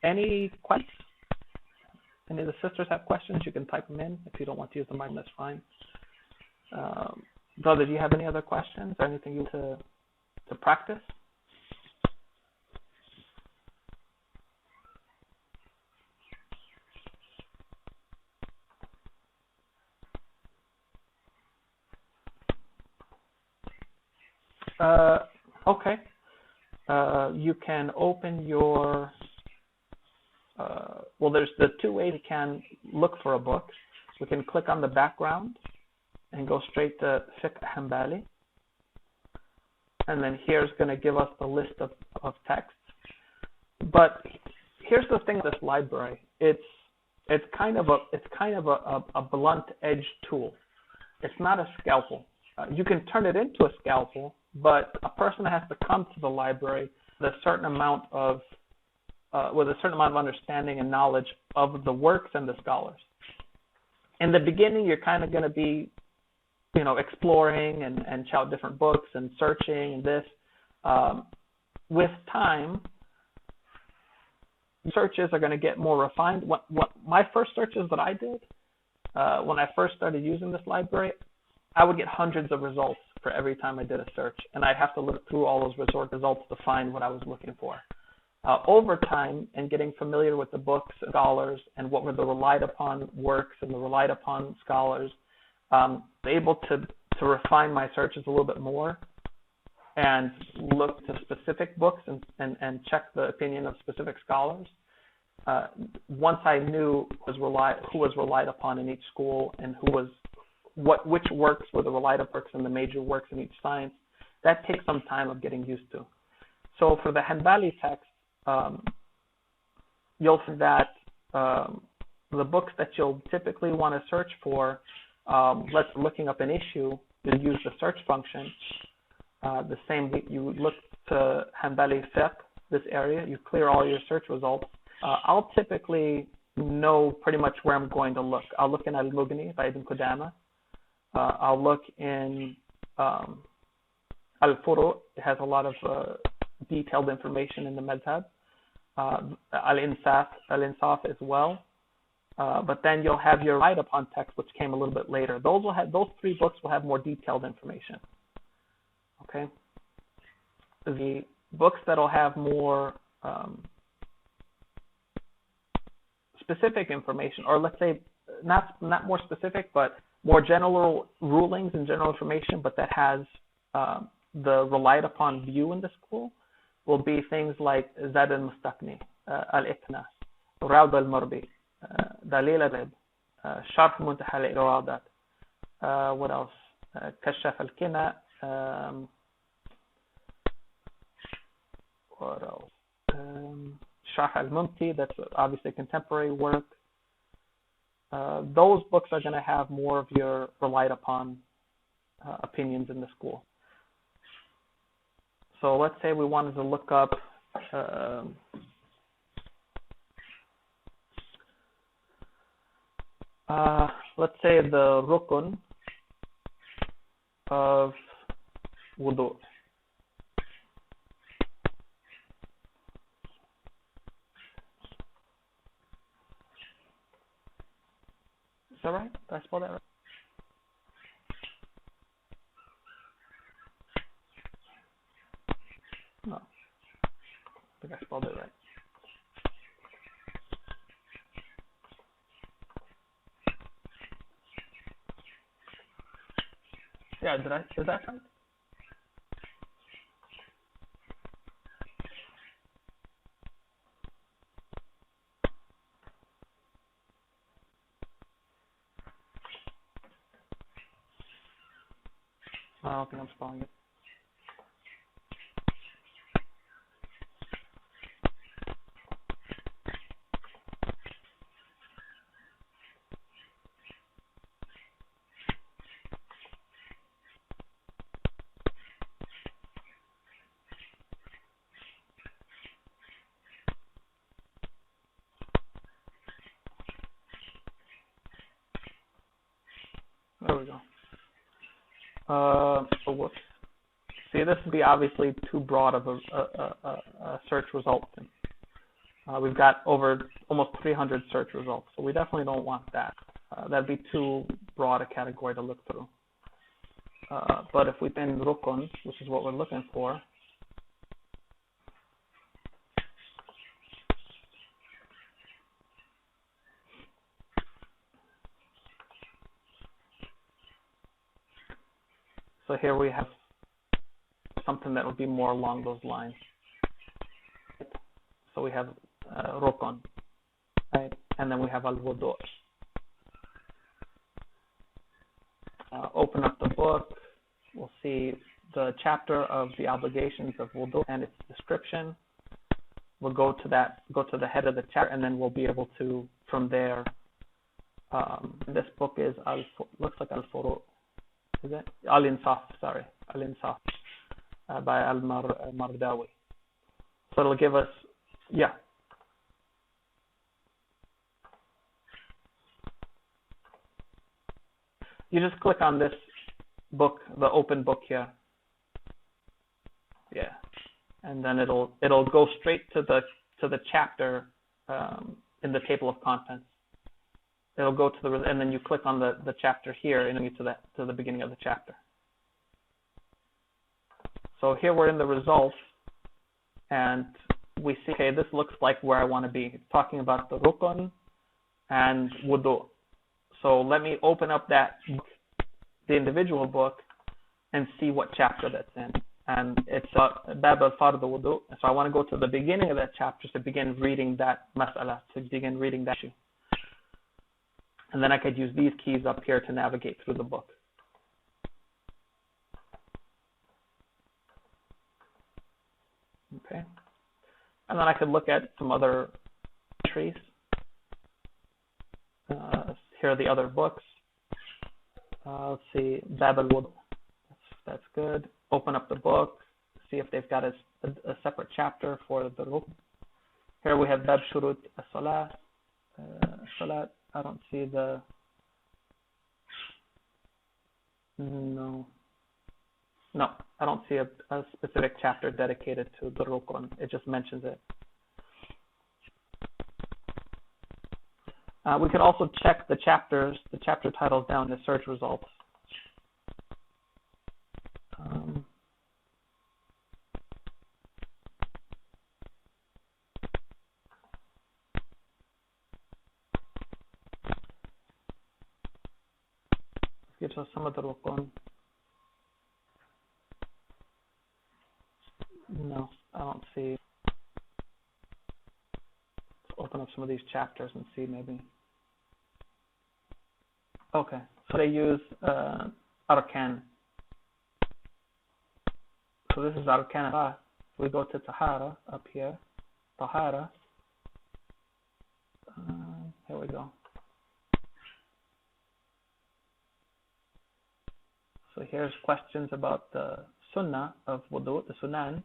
Any questions? Any of the sisters have questions? You can type them in. If you don't want to use the mic, that's fine. Brother, do you have any other questions or anything you want to practice? Okay. You can open your, well, there's the two ways you can look for a book. We can click on the background and go straight to Fiqh Hanbali. And then here's going to give us the list of texts. But here's the thing with this library. It's kind of a blunt edged tool. It's not a scalpel. You can turn it into a scalpel, but a person has to come to the library with a certain amount of understanding and knowledge of the works and the scholars. In the beginning, you're kind of going to be, exploring and check out different books and searching and this. With time, searches are going to get more refined. What my first searches that I did when I first started using this library, I would get hundreds of results for every time I did a search, and I'd have to look through all those results to find what I was looking for. Over time, and getting familiar with the books, scholars, and what were the relied upon works and the relied upon scholars, able to refine my searches a little bit more and look to specific books and check the opinion of specific scholars. Once I knew who was relied upon in each school and which works were the relied upon works and the major works in each science, that takes some time of getting used to. So for the Hanbali text, you'll see that the books that you'll typically want to search for, looking up an issue, you'll use the search function. The same, you look to Hanbali fiqh, this area, you clear all your search results. I'll typically know pretty much where I'm going to look. I'll look in al-Mughni by Ibn Qudama. I'll look in al-Furu. It has a lot of detailed information in the madhab. Al-Insaf as well. But then you'll have your relied upon text, which came a little bit later. Those three books will have more detailed information. Okay. The books that'll have more specific information, or let's say not more specific, but more general rulings and general information, but that has the relied upon view in the school, will be things like Zad al-Mustaqni, al-Iqna, Rawd al-Marbi, Dalil al-Rib, Sharh Muntaha al-Iradat, what else? Kashaf al-Kina, what else? Sharh al-Mumti, that's obviously contemporary work. Those books are going to have more of your relied upon opinions in the school. So let's say we wanted to look up let's say the rukun of wudu. Is that right? Did I spell that right? No. I think I spelled it right. Yeah, is that right? I don't think I'm spelling it. There we go. Whoops. See, this would be obviously too broad of a search result. We've got over almost 300 search results, so we definitely don't want that. That'd be too broad a category to look through. But if we pin rukun, which is what we're looking for, so here we have something that would be more along those lines. So we have rukun, right? And then we have al-wudu. Open up the book. We'll see the chapter of the obligations of wudu and its description. we'll go to the head of the chapter, and then we'll be able to, from there, this book is, looks like Al-Furu', is it? Al-Insaf, sorry, Al-Insaf, by Al-Mardawi. So it'll give us, yeah. You just click on this book, the open book here. Yeah. And then it'll go straight to the chapter in the table of contents. It'll go to and then you click on the chapter here and you to the beginning of the chapter. So here we're in the results, and we see, okay, this looks like where I want to be. It's talking about the rukun and wudu. So let me open up that book, the individual book, and see what chapter that's in. And it's Bab al-Fard wudu. So I want to go to the beginning of that chapter to begin reading that mas'ala, to begin reading that issue. And then I could use these keys up here to navigate through the book. Okay. And then I could look at some other entries. Here are the other books. Let's see, Bab al-Wudu. That's good. Open up the book, see if they've got a separate chapter for the rukn. Here we have Bab Shurut as-Salat. Salat. I don't see the. No, I don't see a specific chapter dedicated to the rukn. It just mentions it. We could also check the chapter titles down in the search results. Gives us some of the rukun. No, I don't see. Let's open up some of these chapters and see maybe. Okay, so they use arkan. So this is arkan. We go to tahara up here. Tahara. Here we go. So here's questions about the sunnah of wudu, the sunan,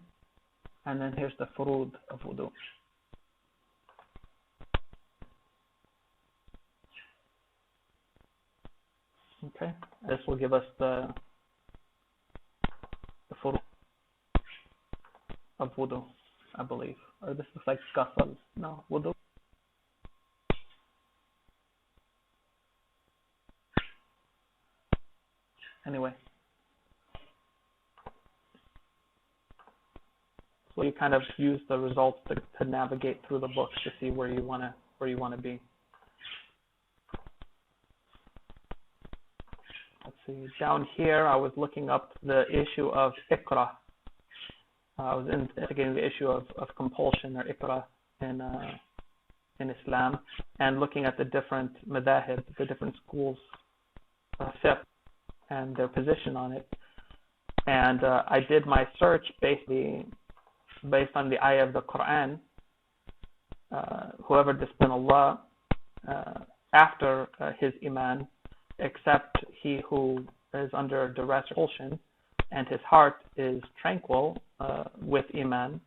and then here's the furud of wudu. Okay, this will give us the furud of wudu, I believe. Or this looks like ghasl. No, wudu. Anyway, so you kind of use the results to navigate through the books to see where you want to be. Let's see. Down here, I was looking up the issue of ikrah. I was investigating the issue of compulsion or ikrah in Islam, and looking at the different madahib, the different schools of fiqh, and their position on it. And I did my search based on the ayah of the Quran. Whoever disciplined Allah after his iman, except he who is under duress or compulsion, and his heart is tranquil with iman.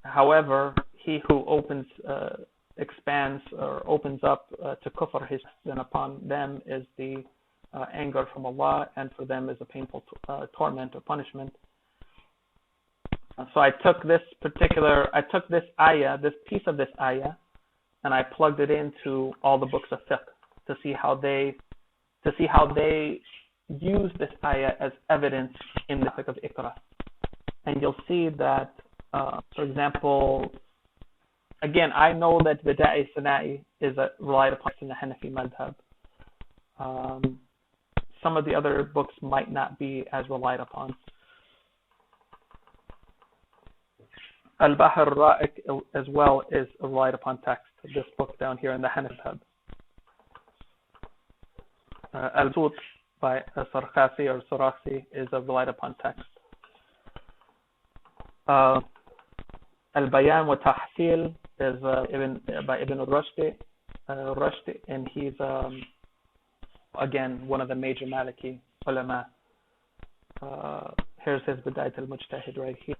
However, he who expands or opens up to kufr, then upon them is the anger from Allah, and for them is a painful torment or punishment. So I took this ayah, this piece of this ayah, and I plugged it into all the books of fiqh to see how they use this ayah as evidence in the topic of ikrah. And you'll see that, for example, again, I know that Bida'i Sana'i is relied upon in the Hanafi madhab. Some of the other books might not be as relied upon. Al-Bahr al-Ra'iq as well is a relied upon text. This book down here in the Hanafi madhab. Al-Sut by Sarkhasi or Sarakhsi is a relied upon text. Al-Bayan wa Tahsil is by Ibn al-Rushdi, and he's again one of the major Maliki ulama. Here's his Bidayat al-Mujtahid right here.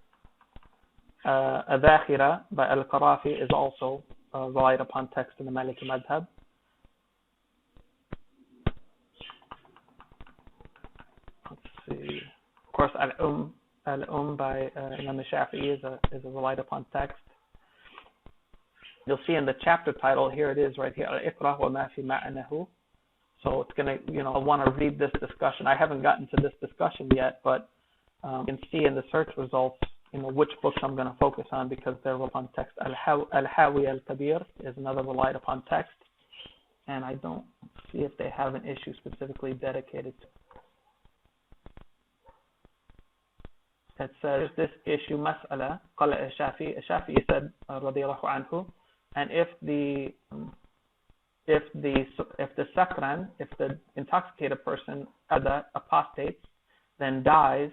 Al-Dhakhira by al-Qarafi is also relied upon text in the Maliki madhab. Let's see. Of course, Al-Umm by Imam Shafi'i is a relied upon text. You'll see in the chapter title, here it is right here, Al-Iqra wa ma fi ma'anahu. So it's going to, I want to read this discussion. I haven't gotten to this discussion yet, but you can see in the search results, which books I'm going to focus on because they're upon text. Al-Hawi al-Kabir is another relied upon text, and I don't see if they have an issue specifically dedicated to. It says this issue, mas'ala, qala Shafi'i said, radiyallahu anhu, and if the sakran, if the intoxicated person apostates, then dies,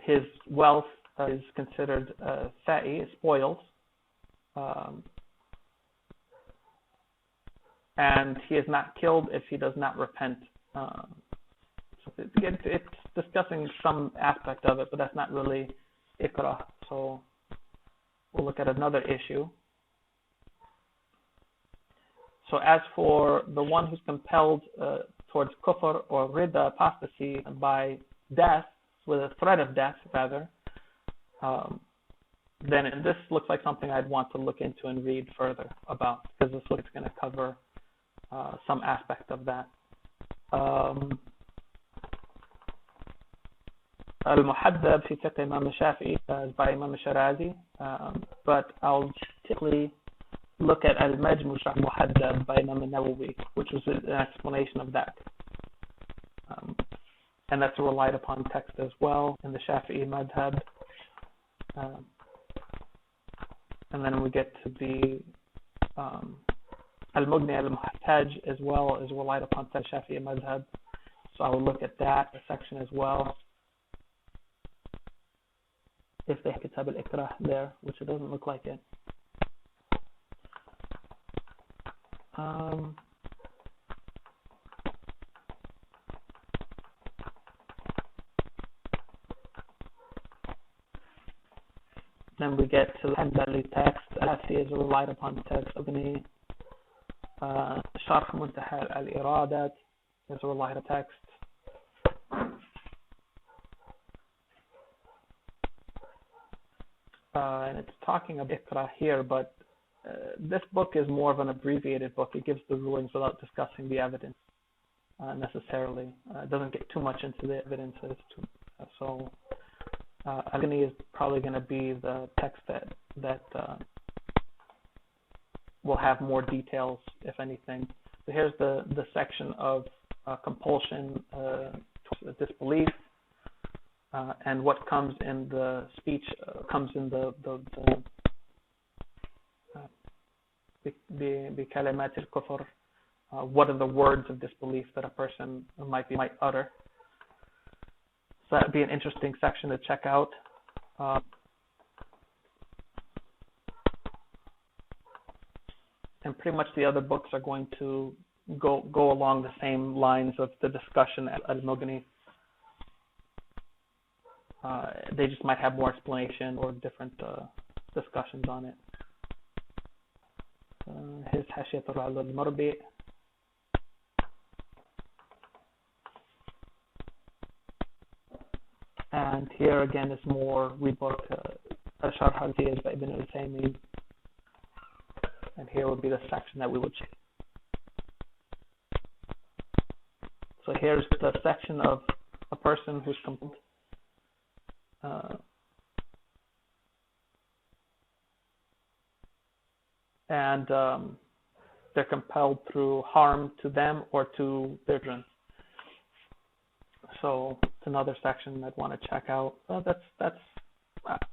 his wealth is considered fa'i, spoils, and he is not killed if he does not repent. So it's discussing some aspect of it, but that's not really ikrah. So we'll look at another issue. So as for the one who's compelled towards kufr or ridda, apostasy, by death, with a threat of death rather, then this looks like something I'd want to look into and read further about, because this looks going to cover some aspect of that. Al-Muhaddab fi fiqh Imam Shafi'i by Imam Shirazi, but I'll typically look at Al-Majmu' Muhaddab by Imam Nawawi, which was an explanation of that. And that's a relied upon text as well in the Shafi'i madhab. And then we get to the Al-Mughni al-Muhtaj as well as relied upon text Shafi'i madhab. So I will look at that section as well. If they have Kitab al-Ikrah there, which it doesn't look like it. Then we get to the Hanbali text. Al-Athi is a relied upon text. Ibn Sharh Muntaha al-Iradat is a relied upon text. And it's talking about Iqra here, but this book is more of an abbreviated book. It gives the rulings without discussing the evidence necessarily. It doesn't get too much into the evidences. So Al-Ghani is probably going to be the text that will have more details, if anything. So here's the section of compulsion, disbelief, and what comes in the speech comes in the kalimat al-kufr. What are the words of disbelief that a person might utter? So that'd be an interesting section to check out. And pretty much the other books are going to go along the same lines of the discussion at Al-Mughni. They just might have more explanation or different discussions on it. His Hashiyat al-Marbi. And here again is more rebook Sharh al-Ziyaz by Ibn al-Taymi. And here would be the section that we would check. So here's the section of a person who's compelled. And they're compelled through harm to them or to their children. So it's another section I'd want to check out.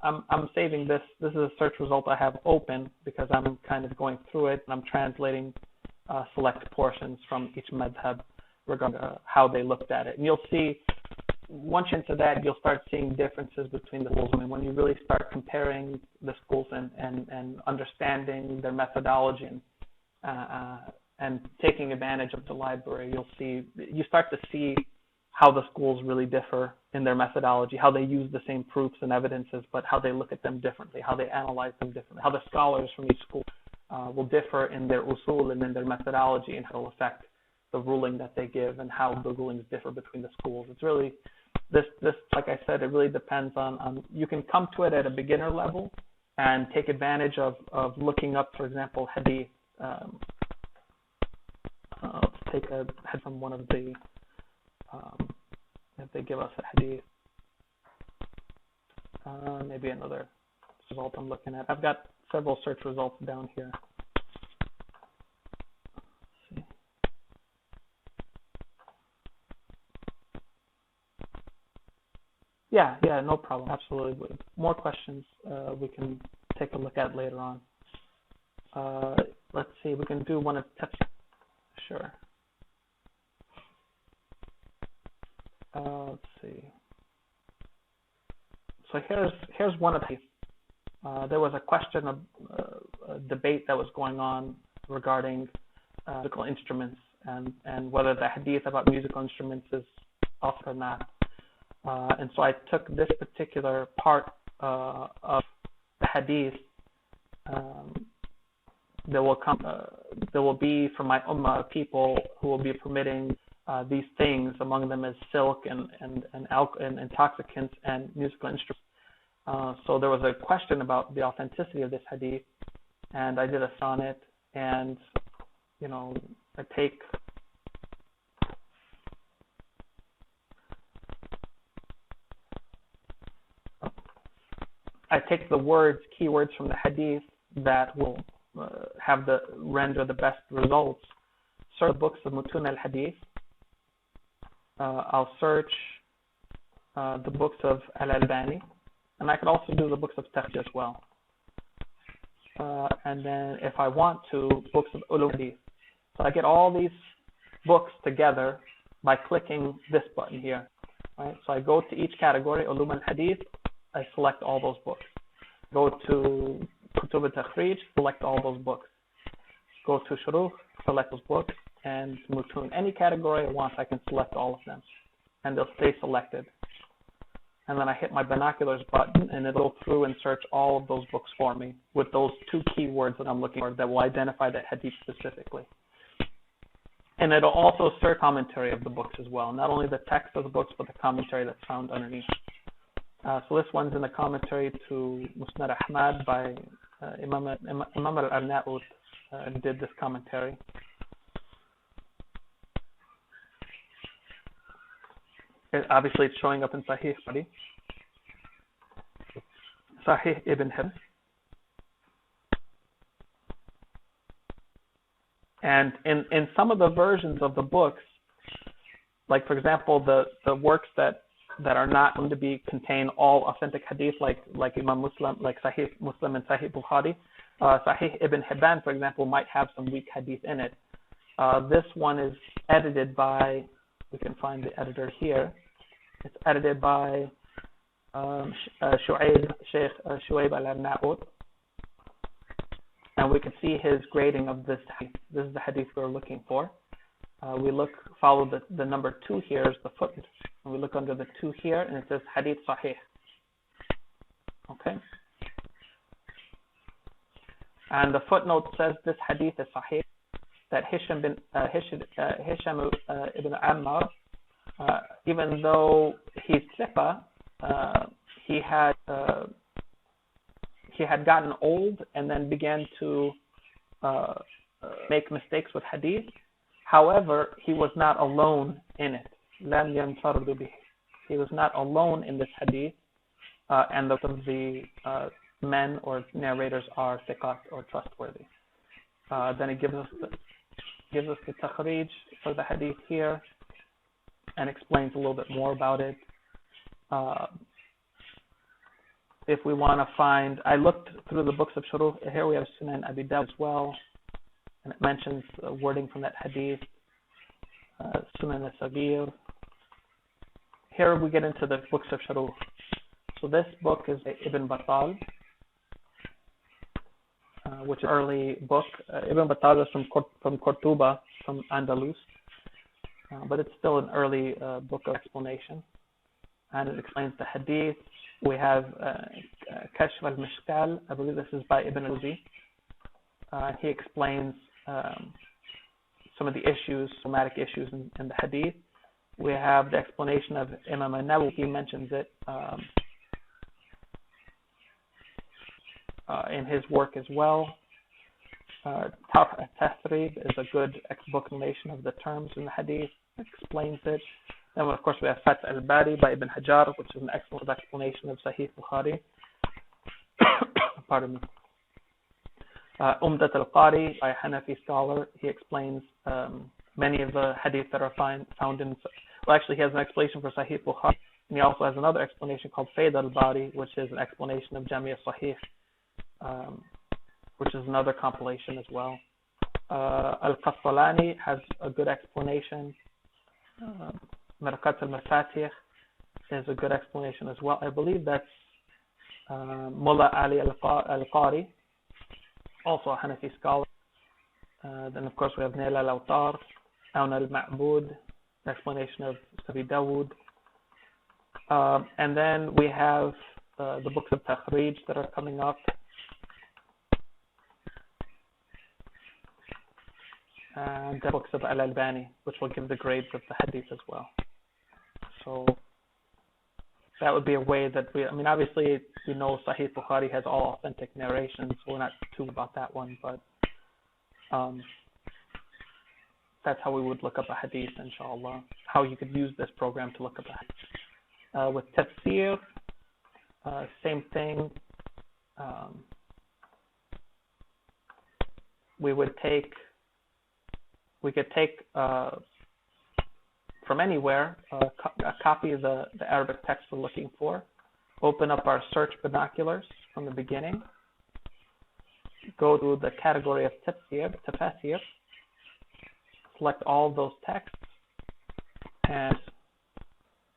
I'm saving this. This is a search result I have open because I'm kind of going through it and I'm translating select portions from each madhab regarding how they looked at it. And you'll see once you're into that, you'll start seeing differences between the schools. I mean, when you really start comparing the schools and understanding their methodology and taking advantage of the library, you start to see how the schools really differ in their methodology, how they use the same proofs and evidences, but how they look at them differently, how they analyze them differently, how the scholars from each school will differ in their usul and in their methodology, and how it will affect the ruling that they give and how the rulings differ between the schools. It's really, this like I said, it really depends on you can come to it at a beginner level and take advantage of looking up, for example, hadith. Let's take a head from one of the, if they give us a hadith, maybe another result I'm looking at. I've got several search results down here. Let's see. Yeah, no problem. Absolutely. More questions we can take a look at later on. Let's see. We can do one of text. Sure. Let's see. So here's one of these. There was a question of a debate that was going on regarding musical instruments and whether the hadith about musical instruments is off or not. And so I took this particular part of the hadith. There will be from my ummah people who will be permitting these things, among them is silk and intoxicants and musical instruments. So there was a question about the authenticity of this hadith, and I did a sonnet, and I take the keywords from the hadith that will render the best results. Search the books of Mutun al-Hadith. I'll search the books of al-Albani, and I could also do the books of Taqi as well. And then if I want to, books of Ulum Hadith. So I get all these books together by clicking this button here. Right? So I go to each category, Ulum al-Hadith, I select all those books. Go to Kutub al-Takhrij, select all those books. Go to Shuruh, select those books, and Mutun. Any category I want, I can select all of them, and they'll stay selected. And then I hit my binoculars button, and it'll go through and search all of those books for me with those two keywords that I'm looking for that will identify that hadith specifically. And it'll also search commentary of the books as well, not only the text of the books, but the commentary that's found underneath. So this one's in the commentary to Musnad Ahmad by Imam al-Arnaout did this commentary. Obviously, it's showing up in Sahih Bukhari, Sahih Ibn Hibban. And in some of the versions of the books, like for example, the works that are not going to contain all authentic hadith, like Imam Muslim, like Sahih Muslim and Sahih Bukhari, Sahih Ibn Hibban, for example, might have some weak hadith in it. This one is edited by, we can find the editor here. It's edited by Sheikh Shuaib al-Arnaout. And we can see his grading of this hadith. This is the hadith we're looking for. Follow the number 2 here is the footnote. And we look under the 2 here, and it says hadith sahih. Okay? And the footnote says this hadith is sahih, that Hisham ibn Ammar, even though he's thiqa, he had gotten old and then began to make mistakes with hadith. However, he was not alone in it. لَمْ يَنْفَرْدُ بِهِ. He was not alone in this hadith, and the men or narrators are thiqat or trustworthy. Then he gives us the takhrij for the hadith here and explains a little bit more about it. If we want to find, I looked through the books of Shuruh. Here we have Sunan Abi Dawud as well, and it mentions wording from that hadith. Sunan al-Sagir. here we get into the books of Sharuh. So this book is Ibn Battal, which is an early book. Ibn Battal is from Cordoba, from Andalus, but it's still an early book of explanation, and it explains the hadith. We have Kashf al-Mishkal, I believe this is by Ibn al-Jawzi. He explains some of the issues, somatic issues in the hadith. We have the explanation of Imam al-Nawawi. He mentions it in his work as well. Tahrib is a good explanation of the terms in the hadith, explains it. Then of course we have Fath al-Bari by Ibn Hajar, which is an excellent explanation of Sahih Bukhari. Pardon me. Umdat al-Qari by a Hanafi scholar. He explains many of the hadith that are found in, well actually he has an explanation for Sahih Bukhari, and he also has another explanation called Fayd al-Bari, which is an explanation of Jami al-Sahih, which is another compilation as well. Al-Qastalani has a good explanation. Marakat al-Mafatih is a good explanation as well. I believe that's Mullah Ali al-Qari, also a Hanafi scholar. Then of course we have Nail al-Awtar, Awn al-Ma'bud, explanation of Sabi Dawood. And then we have the books of Takhrij that are coming up. And the books of al-Albani, which will give the grades of the hadith as well. So that would be a way that obviously we know Sahih Bukhari has all authentic narrations, so we're not too about that one, but that's how we would look up a hadith, inshallah, how you could use this program to look up a hadith. With tafsir, same thing. We could take from anywhere a copy of the Arabic text we're looking for, open up our search binoculars from the beginning, go to the category of tafsir, select all of those texts, and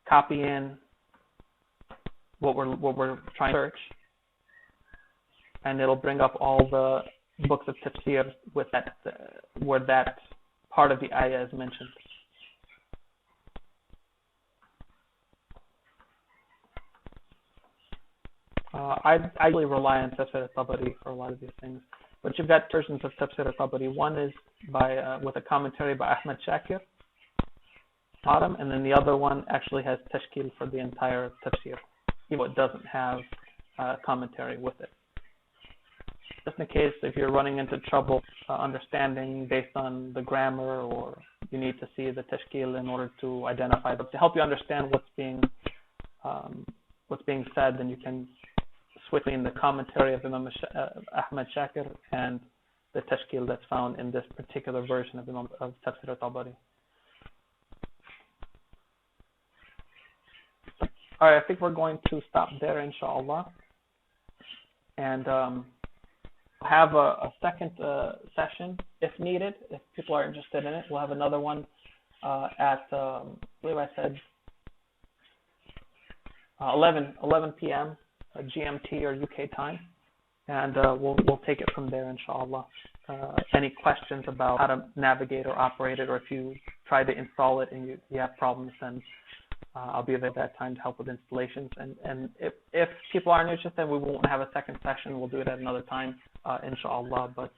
copy in what we're trying to search, and it'll bring up all the books of tafsir with that where that part of the ayah is mentioned. I usually rely on Tafsir al-Tabari for a lot of these things, but you've got versions of Tafsir al-Tabari. One is by with a commentary by Ahmad Shakir, bottom, and then the other one actually has tashkil for the entire tafsir, even though it doesn't have commentary with it. Just in case if you're running into trouble understanding based on the grammar, or you need to see the tashkil in order to identify, but to help you understand what's being said, then you can switch in the commentary of Imam Ahmad Shakir and the tashkil that's found in this particular version of Tafsir al-Tabari. All right, I think we're going to stop there, inshallah, and have a second session if needed, if people are interested in it. We'll have another one at I believe I said 11 p.m. GMT or UK time, and we'll take it from there, inshallah. Any questions about how to navigate or operate it, or if you try to install it and you have problems, then I'll be there at that time to help with installations. And if people aren't interested, we won't have a second session. We'll do it at another time, inshallah. But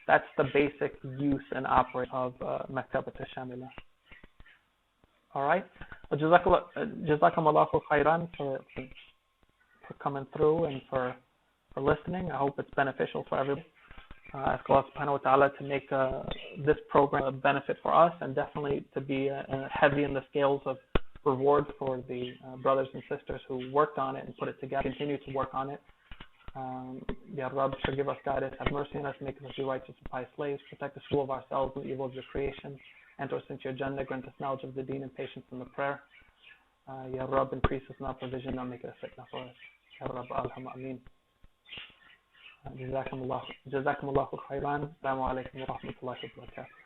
that's the basic use and operate of Maktabat al-Shamela. All right. Well, Jazakumullahu khairan for coming through and for listening. I hope it's beneficial for everybody. Ask Allah subhanahu wa ta'ala to make this program a benefit for us, and definitely to be heavy in the scales of reward for the brothers and sisters who worked on it and put it together, continue to work on it. Ya Rabb, forgive us, guide us, have mercy on us, make us be righteous and pious slaves, protect us full of ourselves and the evil of your creation, enter us into your Jannah, grant us knowledge of the deen and patience in the prayer. Ya Rabb, increase us in our provision, not make it a fitna for us. Ya Rabb, Alhamdulillah, Ameen. جزاكم الله خيرا. السلام عليكم ورحمة الله وبركاته.